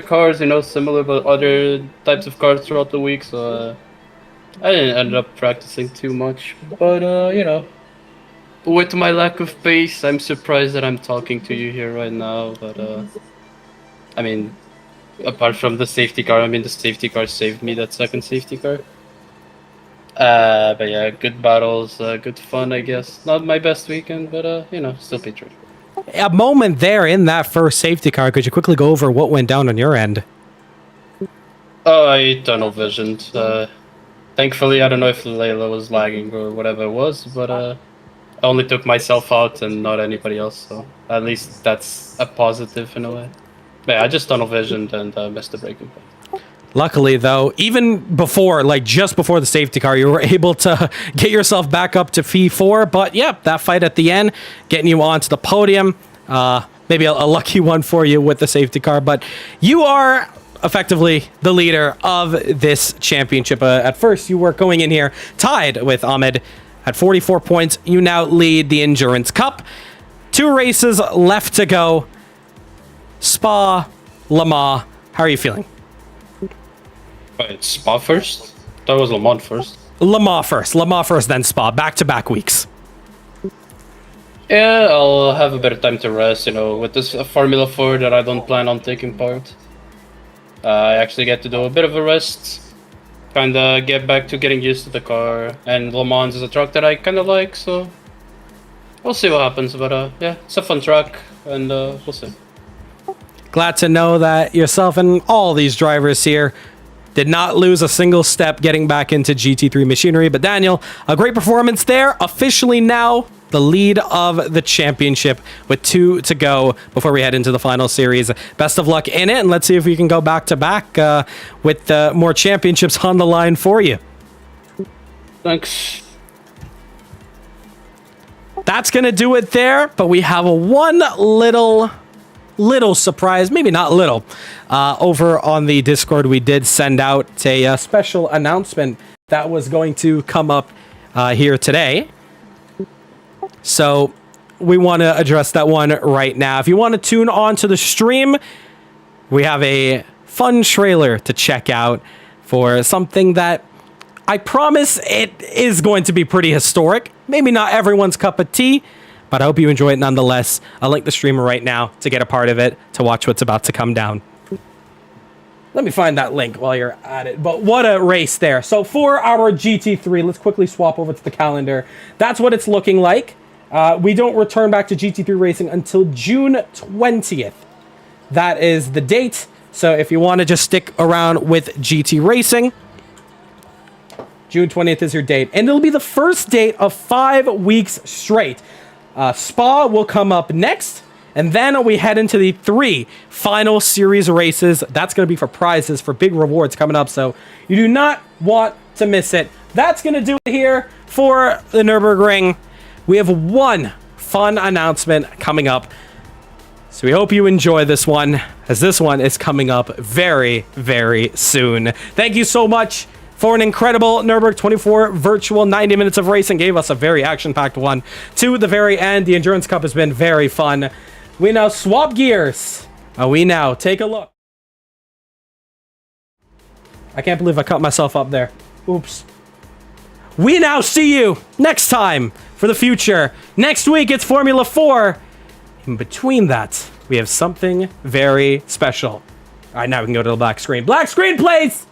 cars, you know, similar but other types of cars throughout the week, so I didn't end up practicing too much. But you know, with my lack of pace, I'm surprised that I'm talking to you here right now. But I mean, apart from the safety car, I mean, the safety car saved me, that second safety car. But yeah, good battles, good fun, I guess. Not my best weekend, but you know, still P3. A moment there in that first safety car. Could you quickly go over what went down on your end? Oh, I tunnel visioned. Thankfully, I don't know if Layla was lagging or whatever it was, but I only took myself out and not anybody else, so at least that's a positive in a way. But yeah, I just tunnel visioned and missed the braking point. Luckily, though, even before, like just before the safety car, you were able to get yourself back up to P4. But yeah, that fight at the end, getting you onto the podium, maybe a lucky one for you with the safety car. But you are effectively the leader of this championship. At first, you were going in here tied with Ahmed at 44 points. You now lead the Endurance Cup. 2 races left to go. Spa, Le Mans. How are you feeling? Wait, Spa first? That was Le Mans first. Le Mans first, then Spa. Back-to-back weeks. Yeah, I'll have a better time to rest, you know, with this Formula 4 that I don't plan on taking part. I actually get to do a bit of a rest, kind of get back to getting used to the car, and Le Mans is a track that I kind of like, so we'll see what happens, but yeah, it's a fun track, and we'll see. Glad to know that yourself and all these drivers here did not lose a single step getting back into GT3 machinery. But Daniel, a great performance there. Officially now the lead of the championship with 2 to go before we head into the final series. Best of luck in it, and let's see if we can go back to back with more championships on the line for you. Thanks. That's going to do it there, but we have one little surprise, maybe not little. Over on the Discord, we did send out a special announcement that was going to come up here today. So we want to address that one right now. If you want to tune on to the stream, we have a fun trailer to check out for something that I promise it is going to be pretty historic. Maybe not everyone's cup of tea, but I hope you enjoy it nonetheless. I'll link the streamer right now to get a part of it, to watch what's about to come down. Let me find that link while you're at it. But what a race there. So for our GT3, let's quickly swap over to the calendar. That's what it's looking like. We don't return back to GT3 racing until June 20th. That is the date. So if you want to just stick around with GT racing, June 20th is your date. And it'll be the first date of 5 weeks straight. Spa will come up next, and then we head into the 3 final series races. That's going to be for prizes, for big rewards coming up, so you do not want to miss it. That's going to do it here for the Nürburgring. We have one fun announcement coming up. So we hope you enjoy this one, as this one is coming up very, very soon. Thank you so much for an incredible Nürburg 24 virtual 90 minutes of racing. Gave us a very action-packed one to the very end. The Endurance Cup has been very fun. We now swap gears. We now take a look. I can't believe I cut myself up there. Oops. We now see you next time for the future. Next week, it's Formula 4. In between that, we have something very special. All right, now we can go to the black screen. Black screen, please!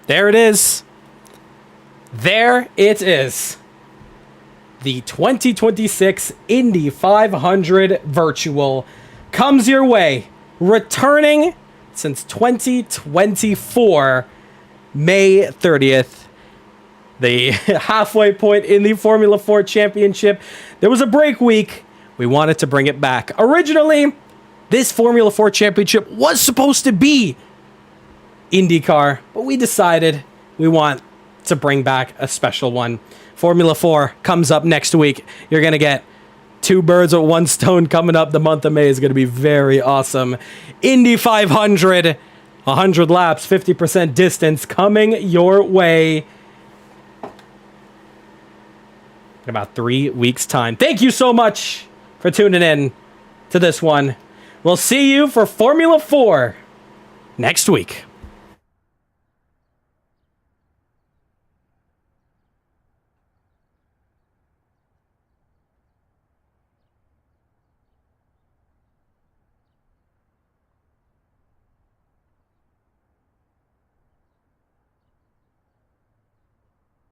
There it is. There it is. The 2026 Indy 500 Virtual comes your way, returning since 2024, May 30th. The halfway point in the Formula 4 Championship. There was a break week. We wanted to bring it back. Originally, this Formula 4 Championship was supposed to be Indycar, but we decided we want to bring back a special one. Formula 4 comes up next week. You're going to get two birds with one stone coming up. The month of May is going to be very awesome. Indy 500, 100 laps, 50% distance coming your way in about 3 weeks' time. Thank you so much for tuning in to this one. We'll see you for Formula 4 next week.